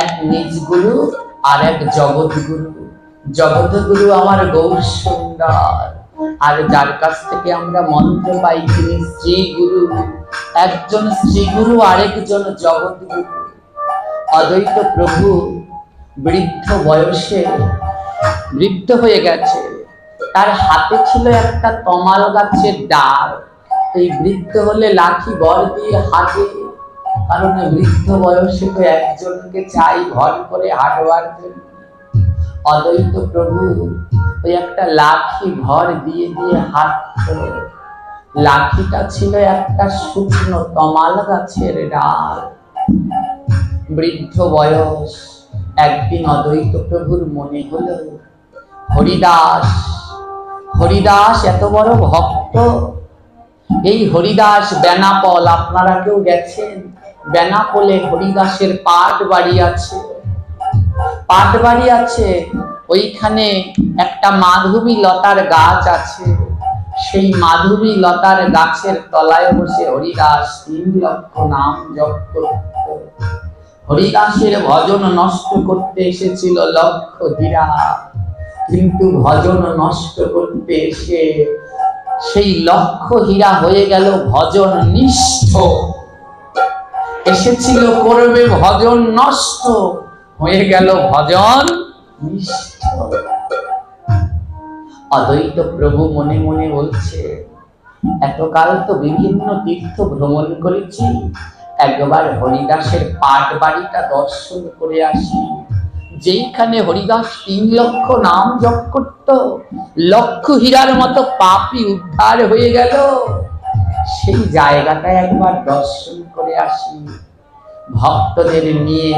Speaker 1: এক নিজ গুরু আর এক জগৎ গুরু। জগৎ গুরু আমার গৌর সুন্দর, আর যার কাছ থেকে আমরা মন্ত্র পাই তিনি শ্রী গুরু। একজন শ্রী গুরু, আরেকজন জগৎ গুরু। অদ্বৈত প্রভু বৃদ্ধ বয়সে বৃদ্ধ হয়ে গেছে, তার হাতে ছিল একটা তমাল গাছের ডাল। এই বৃদ্ধ হলে লাঠি বর দিয়ে হাঁটে, কারণ বৃদ্ধ বয়সে তো একজনকে চাই ভর করে হাঁটবার জন্য। অদ্বৈত প্রভু ওই একটা লাঠি ভর দিয়ে দিয়ে হাঁটত। লাঠিটা ছিল একটা শুকনো তমাল গাছের ডাল। বৃদ্ধ বয়স, একদিন অদ্বৈত প্রভুর মনে হলো হরিদাস, হরিদাস এত বড় ভক্ত, এই হরিদাস বেনাপোল, আপনারা কেউ গেছেন বেনাপোলে? হরিদাসের পাট বাড়ি আছে, পাট বাড়ি আছে, ওইখানে একটা মাধবী লতার গাছ আছে। সেই মাধবী লতার গাছের তলায় বসে হরিদাস 3 লক্ষ নাম জপ করত। হরিদাসের ভজন নষ্ট করতে এসেছিল লক্ষ হীরা, কিন্তু ভজন নষ্ট করতে এসে সেই লক্ষ হীরা হয়ে গেল ভজন নিষ্ঠ। এসেছিল করবে ভজন নষ্ট, হয়ে গেল ভজন নিষ্ঠ। অদ্বৈত প্রভু মনে মনে বলছে, এতকাল তো বিভিন্ন তীর্থ ভ্রমণ করেছি, একবার হরিদাসের পাট বাড়িটা দর্শন করে আসি। যেইখানে হরিদাস 3 লক্ষ নাম জপ করত, লক্ষ হীরার মতো পাপী উদ্ধার হয়ে গেল, সেই জায়গাটা একবার দর্শন করে আসি। ভক্তদের নিয়ে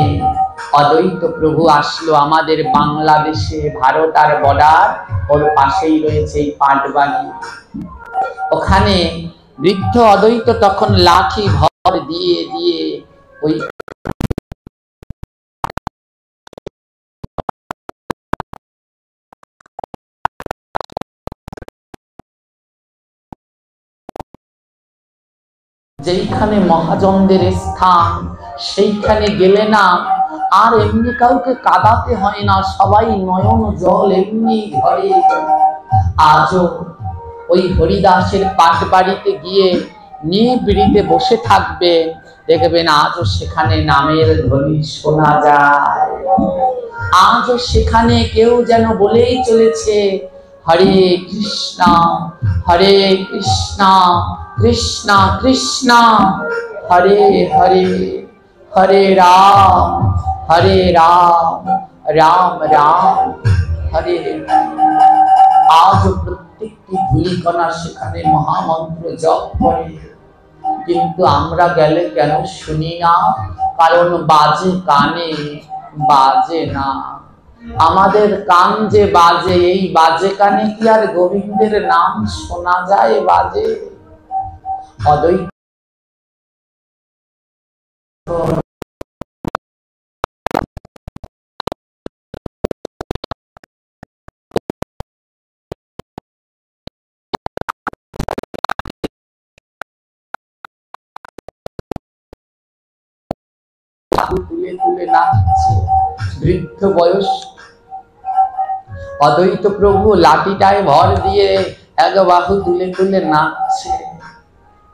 Speaker 1: অদ্বৈত প্রভু আসলো আমাদের বাংলাদেশে, ভারত আর বর্ডার, ওর পাশেই রয়েছে এই পাটবাড়ি। ওখানে বৃদ্ধ অদ্বৈত তখন লাঠি ভর দিয়ে দিয়ে ওই যেইখানে মহাজনদের স্থান, সেইখানে গেলে না আর এমনি কাউকে কাঁদাতে হয় না, সবাই নয়ন জল এমনি ঝরে। আজও ওই হরিদাসের পাট বাড়িতে গিয়ে নিবিড়িতে বসে থাকবেন, দেখবেন আজও সেখানে নামের ধ্বনি শোনা যায়। আজও সেখানে কেউ যেন বলেই চলেছে হরে কৃষ্ণ হরে কৃষ্ণ কৃষ্ণ কৃষ্ণ হরে হরে, হরে রাম রাম রাম হরে। আজ প্রত্যেকটি ধূলিকণা সেখানে মহামন্ত্র জপ করে, কিন্তু আমরা গেলে কেন শুনি না? কারণ বাজে কানে, বাজে না। আমাদের কান যে বাজে, এই বাজে কানে কি আর গোবিন্দের নাম শোনা যায়? বাজে। অদ্বৈত তুলে তুলে নাচছে, বৃদ্ধ বয়স অদ্বৈত প্রভু লাঠিটায় ভর দিয়ে এক বাহু তুলে তুলে নাচছে,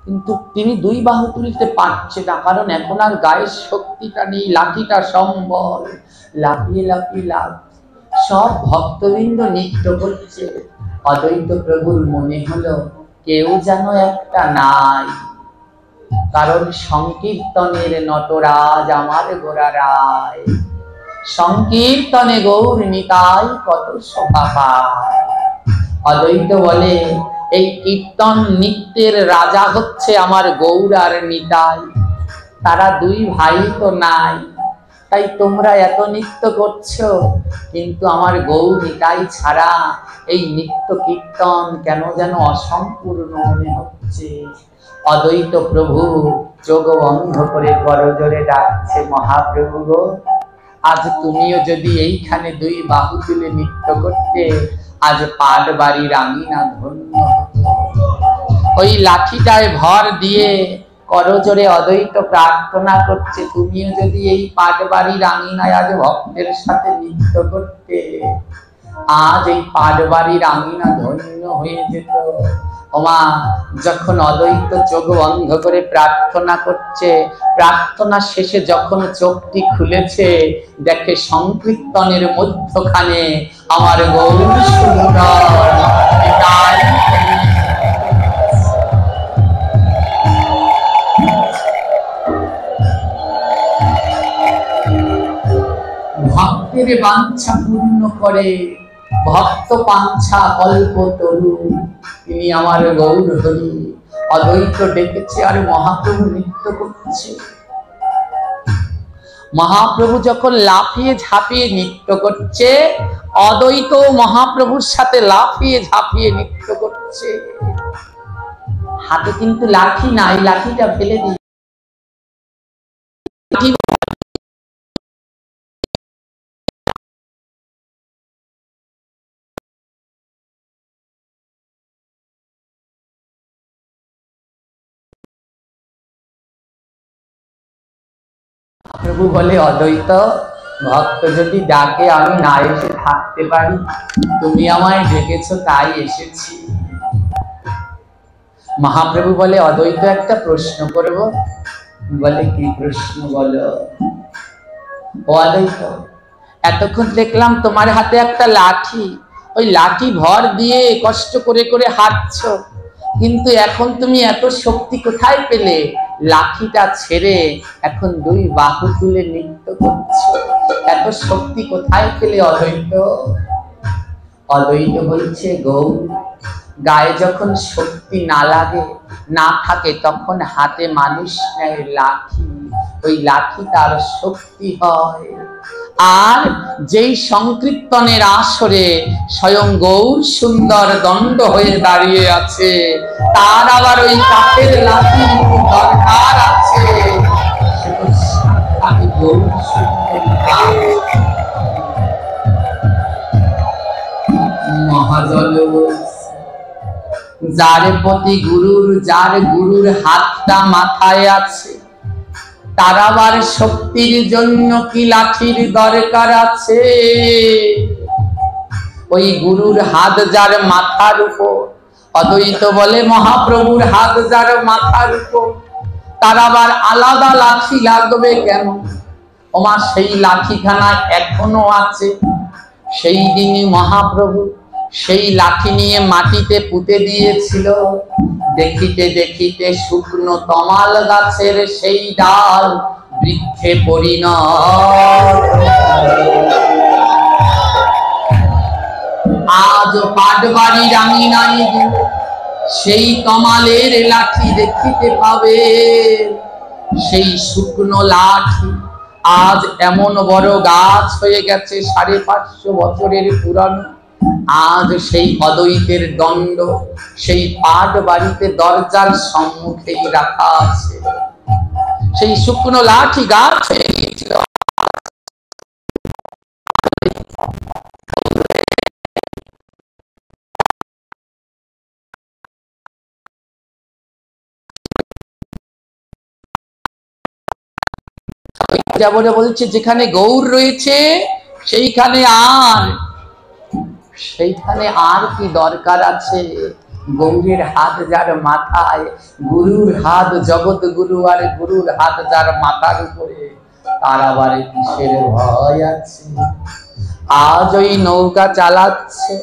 Speaker 1: কিন্তু তিনি দুই বাহু তুলতে পারছে না, কারণ এখন আর গায়ের শক্তিটা নেই, লাঠিটা সম্বল। লাফিয়ে লাফিয়ে লাভ, সব ভক্তবৃন্দ নৃত্য করছে। অদ্বৈত প্রভুর মনে হলো কেউ যেন একটা নাই, কারণ সংকীর্তনের নটরাজ আমার গোরা রায়, সংকীর্তনে গৌর নিতাই কত শোভা পায়। অদ্বৈত বলে এই কীর্তন নৃত্যের রাজা হচ্ছে আমার গৌর আর নিতাই, তারা দুই ভাই তো নাই, তাই তোমরা এত নৃত্য করছো, কিন্তু আমার গৌর নিতাই ছাড়া এই নৃত্য কীর্তন কেন যেন অসম্পূর্ণ মনে হচ্ছে। অদ্বৈত প্রভু চোখ বন্ধ করে করজোড়ে ডাকছে, মহাপ্রভু গো, আজ তুমিও যদি এইখানে দুই বাহু তুলে নৃত্য করতে, আজ পাট বাড়ির আঙিনা ধন্য। ওই লাঠিটায় ভর দিয়ে করজোড়ে অদ্বৈত প্রার্থনা করছে, তুমিও যদি এই পাট বাড়ির আঙিনায় আজ ভক্তের সাথে নৃত্য করতে, আজ এই পাট বাড়ির আঙিনা ধন্য হয়ে যেত। ওমা, যখন অদ্বৈত চোখ বন্ধ করে প্রার্থনা করছে, প্রার্থনা শেষে যখন চোখটি খুলেছে, দেখে সংকীর্তনের মধ্যখানে আমার গৌর সুন্দর নিতাই। ভক্তের বাঞ্ছা পূর্ণ করে, ভক্ত পাঞ্ছা কল্প তরু, তিনি আমার গৌর হরি। অদ্বৈত ডেকেছে আর মহাপ্রভু নৃত্য করছে। মহাপ্রভু যখন লাফিয়ে ঝাঁপিয়ে নৃত্য করছে, অদ্বৈত মহাপ্রভুর সাথে লাফিয়ে ঝাঁপিয়ে নৃত্য করছে। হাতে কিন্তু লাঠি নাই, লাঠিটা ফেলে দিই। প্রভু বলে, অদ্বৈত ভক্ত যদি ডাকে আমি না এসে থাকতে পারি, তুমি আমায় ডেকেছো তাই এসেছি। মহাপ্রভু বলে, অদ্বৈত একটা প্রশ্ন করব। বলে, কি প্রশ্ন বলো। ও অদ্বৈত, এতক্ষণ দেখলাম তোমার হাতে একটা লাঠি, ওই লাঠি ভর দিয়ে কষ্ট করে করে হাঁটছো, কিন্তু এখন তুমি এত শক্তি কোথায় পেলে? লাঠিটা ছেড়ে এখন দুই বাহু তুলে নৃত্য করছো, এত শক্তি কোথায় পেলে অদ্বৈত? অদ্বৈত বলছে, গৌর, গায়ে যখন শক্তি না লাগে, না থাকে, তখন হাতে মানুষ নেয় লাঠি, ওই লাঠি তার শক্তি হয়। আর যেই সংকীর্তনের আসরে স্বয়ং গৌর সুন্দর দণ্ড হয়ে দাঁড়িয়ে আছে, তার আবার ওই কাঠের লাঠি দরকার আছে। গৌর সুন্দর মহাজল যার প্রতি গুরুর, যার গুরুর হাতটা মাথায় আছে, তার আবার শক্তির জন্য কি লাঠির দরকার আছে? ওই গুরুর হাত যার মাথার উপর, অদ্বৈত বলে মহাপ্রভুর হাত যার মাথার উপর, তার আবার আলাদা লাঠি লাগবে কেন? ওমা সেই লাঠিখানা এখনো আছে। সেই দিনই মহাপ্রভু সেই লাঠি নিয়ে মাটিতে পুঁতে দিয়েছিল। দেখিতে দেখিতে শুকনো তমাল গাছের সেই ডাল বৃক্ষে পরিণত। আজ পাটবাড়ির আঙিনায় সেই তমালের লাঠি দেখিতে পাবে। সেই শুকনো লাঠি আজ এমন বড় গাছ হয়ে গেছে, 550 বছরের পুরানো। আজ সেই অদ্বৈতের দণ্ড সেই পাট বাড়িতে দরজার সম্মুখেই রাখা আছে। সেই শুকনো লাঠি গাছ হয়ে গিয়েছিল। বলছে যেখানে গৌর রয়েছে সেইখানে আর কি দরকার আছে? গৌরের হাত যার মাথায়, গুরুর হাত জগৎ গুরু, আর গুরুর হাত যার মাথার উপরে, তার আবার কিসের ভয় আছে? আজ ওই নৌকা চালাচ্ছে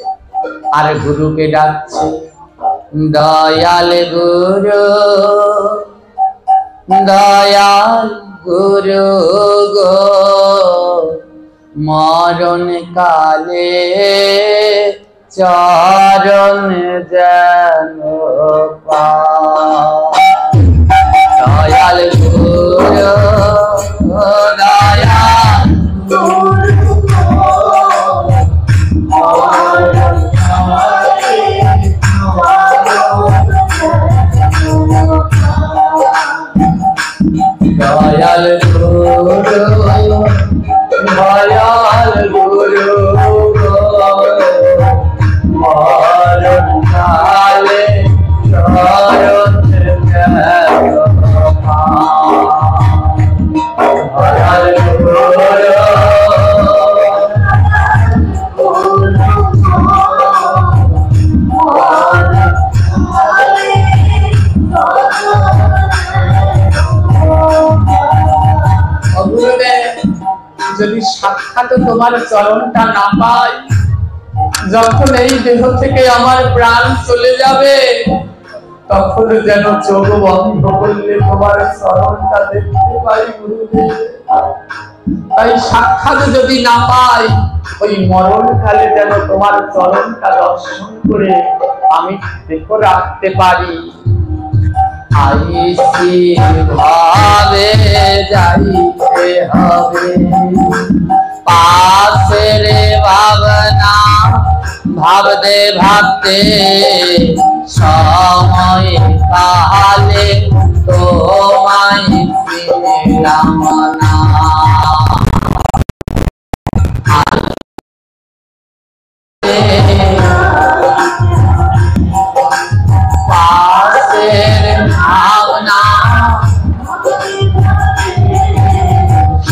Speaker 1: আর গুরুকে ডাকছে, দয়াল গুরু, দয়াল গুরু গো, মরণ কালে চরণ যেন পাই। দয়াল গুরু, দয়াল গুরু দয়াল গুরু, দয়াল গুরু মরণ কালে চরণ যেন পাই। দয়াল গুরু, যদি সাক্ষাৎ তোমার চরণটা না পাই, যখন এই দেহ থেকে আমার প্রাণ চলে যাবে, তখন যেন চোখ বন্ধ করলে তোমার চরণটা দেখতে পাই গুরুদেব। তাই সাক্ষাৎ যদি না পাই, ওই মরণকালে যেন তোমার চরণটা দর্শন করে আমি দেখো রাখতে পারি। আইসি ভাবে যাইতে হবে, পাশের ভাবনা ভাবতে ভাবতে সময় কালে তোমায় পেলাম না। পাশের ভাবনা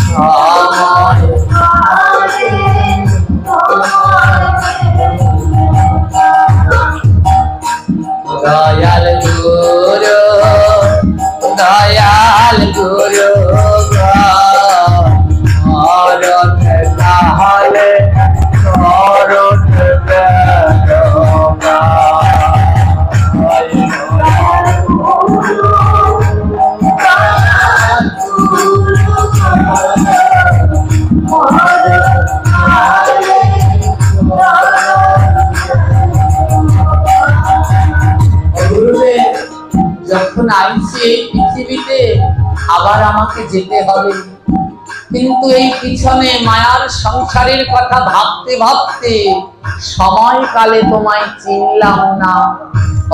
Speaker 1: সময় দয়াল গুরু, দয়াল গুরু মরণ কালে চরণ যেন পাই। যখন আইছি এই পৃথিবীতে আবার আমাকে যেতে হবে, কিন্তু এই পিছনে মায়ার সংসারের কথা ভাবতে ভাবতে সময়কালে তোমায় চিনলাম না।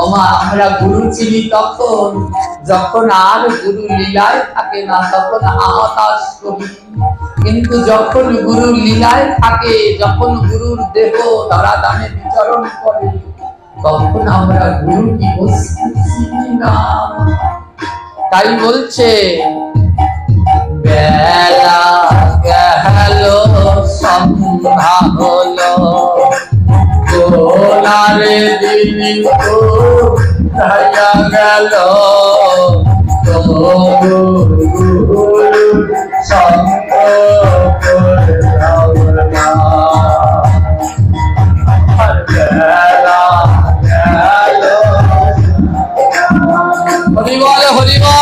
Speaker 1: ওমা আমরা গুরু চিনি তখন যখন আর গুরু লীলায় থাকে না, তখন আহতাশ করি। কিন্তু যখন গুরু লীলায় থাকে, যখন গুরুর দেহ ধরাধামে বিচরণ করে, তখন আমরা গুরু কি বুঝতেছি না। তাই বলছে বেলা গেল সন্ধ্যা হলো, গোলারে দিন খাইয়া গেল, সঙ্গ হরিবল হরিবল।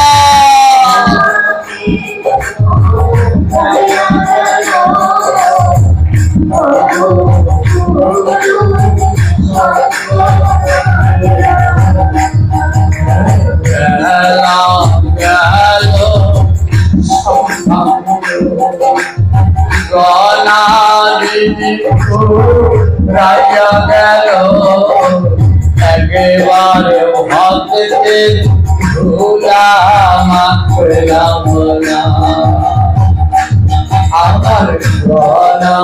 Speaker 1: রাইয়া গেল একেবারে ভক্তে ধুলা মাখলাম না, আমার গলা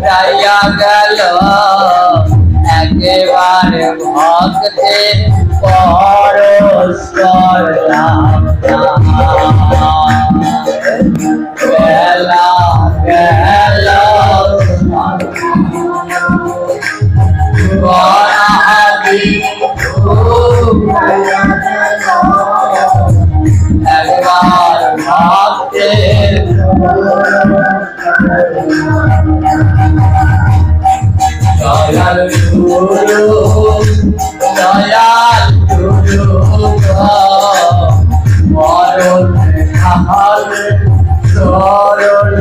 Speaker 1: রাইয়া গেল একেবারে ভক্তে পরস্পর বেলা গেল একবার ভক্তে দয়াল গুরু দয়াল গুরু মরণ খালে চরণ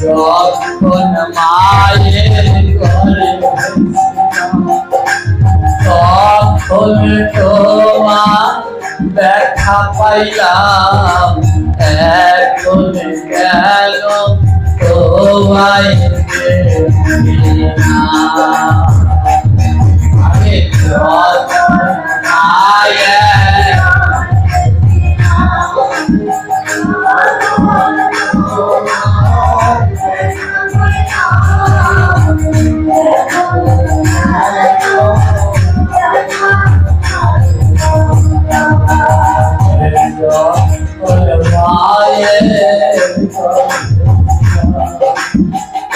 Speaker 1: যখন মায়ের ঘরে তখন তোমার দেখা পাইলাম, এখন কেন তোমায় আমি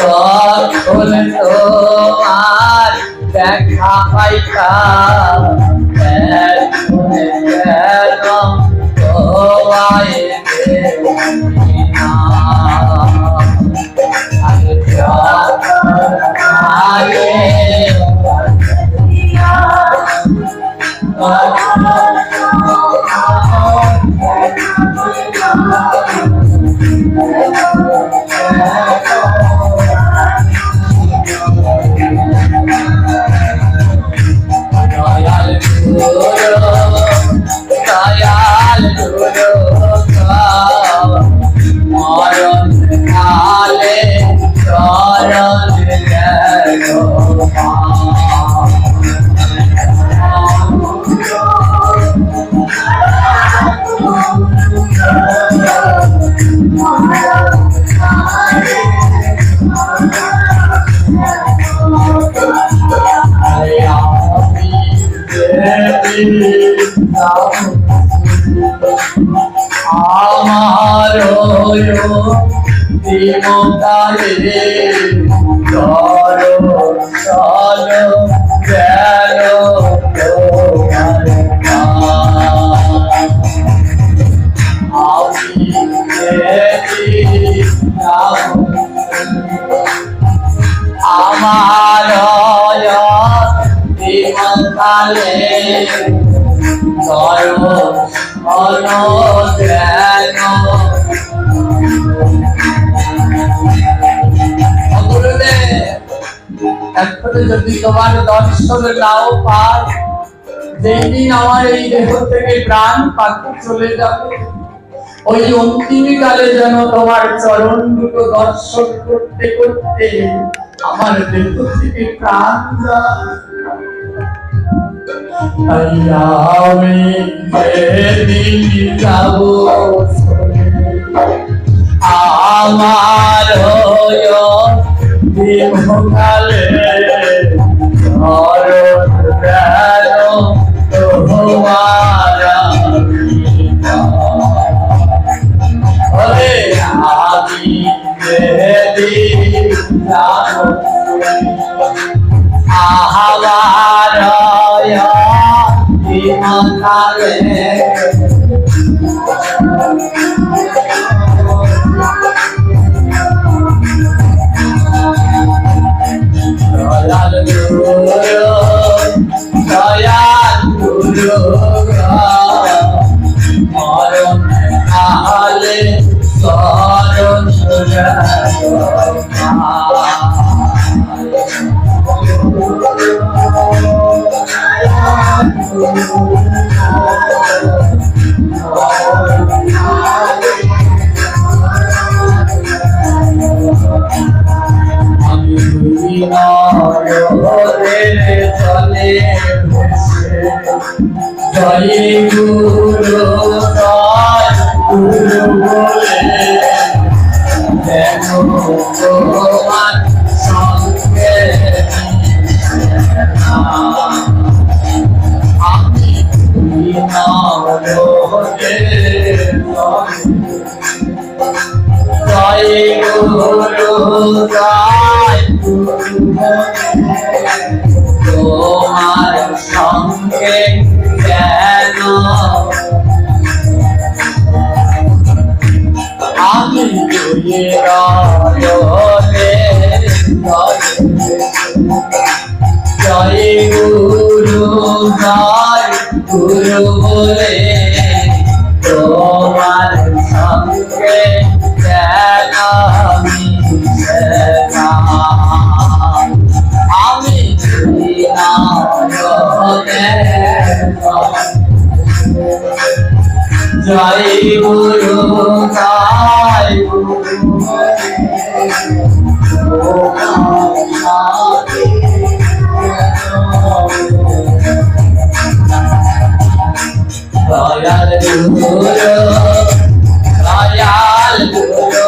Speaker 1: তখন তোমার দেখা পাইতাম, এখন কেন তোমায় আমার দিনকালে চল গেল আমার দিনকালে কালে এখনো যদি তোমার দর্শন নাও পাই, যেদিন আমার এই দেহ থেকে প্রাণ পাখি চলে যাবে, ওই অন্তিম কালে যেন তোমার চরণ দুটো দর্শন করতে করতে আমার দেহ থেকে প্রাণ যায়। আমি যেদিন যাব আমার দেহকালে জয় গুরু জয় গুরু বলে দেখো তোমার সঙ্গে আমি জয় গুরু জয় তোমার সঙ্গে কেন আমি জয় গুরু জয় গুরু বলে তোমার সঙ্গে কেন আমি জয় গুরু জয় গুরু দয়াল গুরু দয়াল গুরু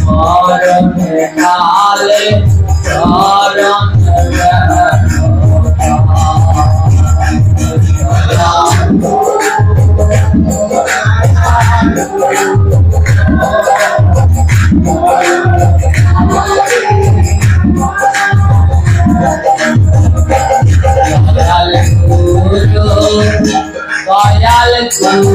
Speaker 1: মরণ কালে চরণ দয়াল গুরু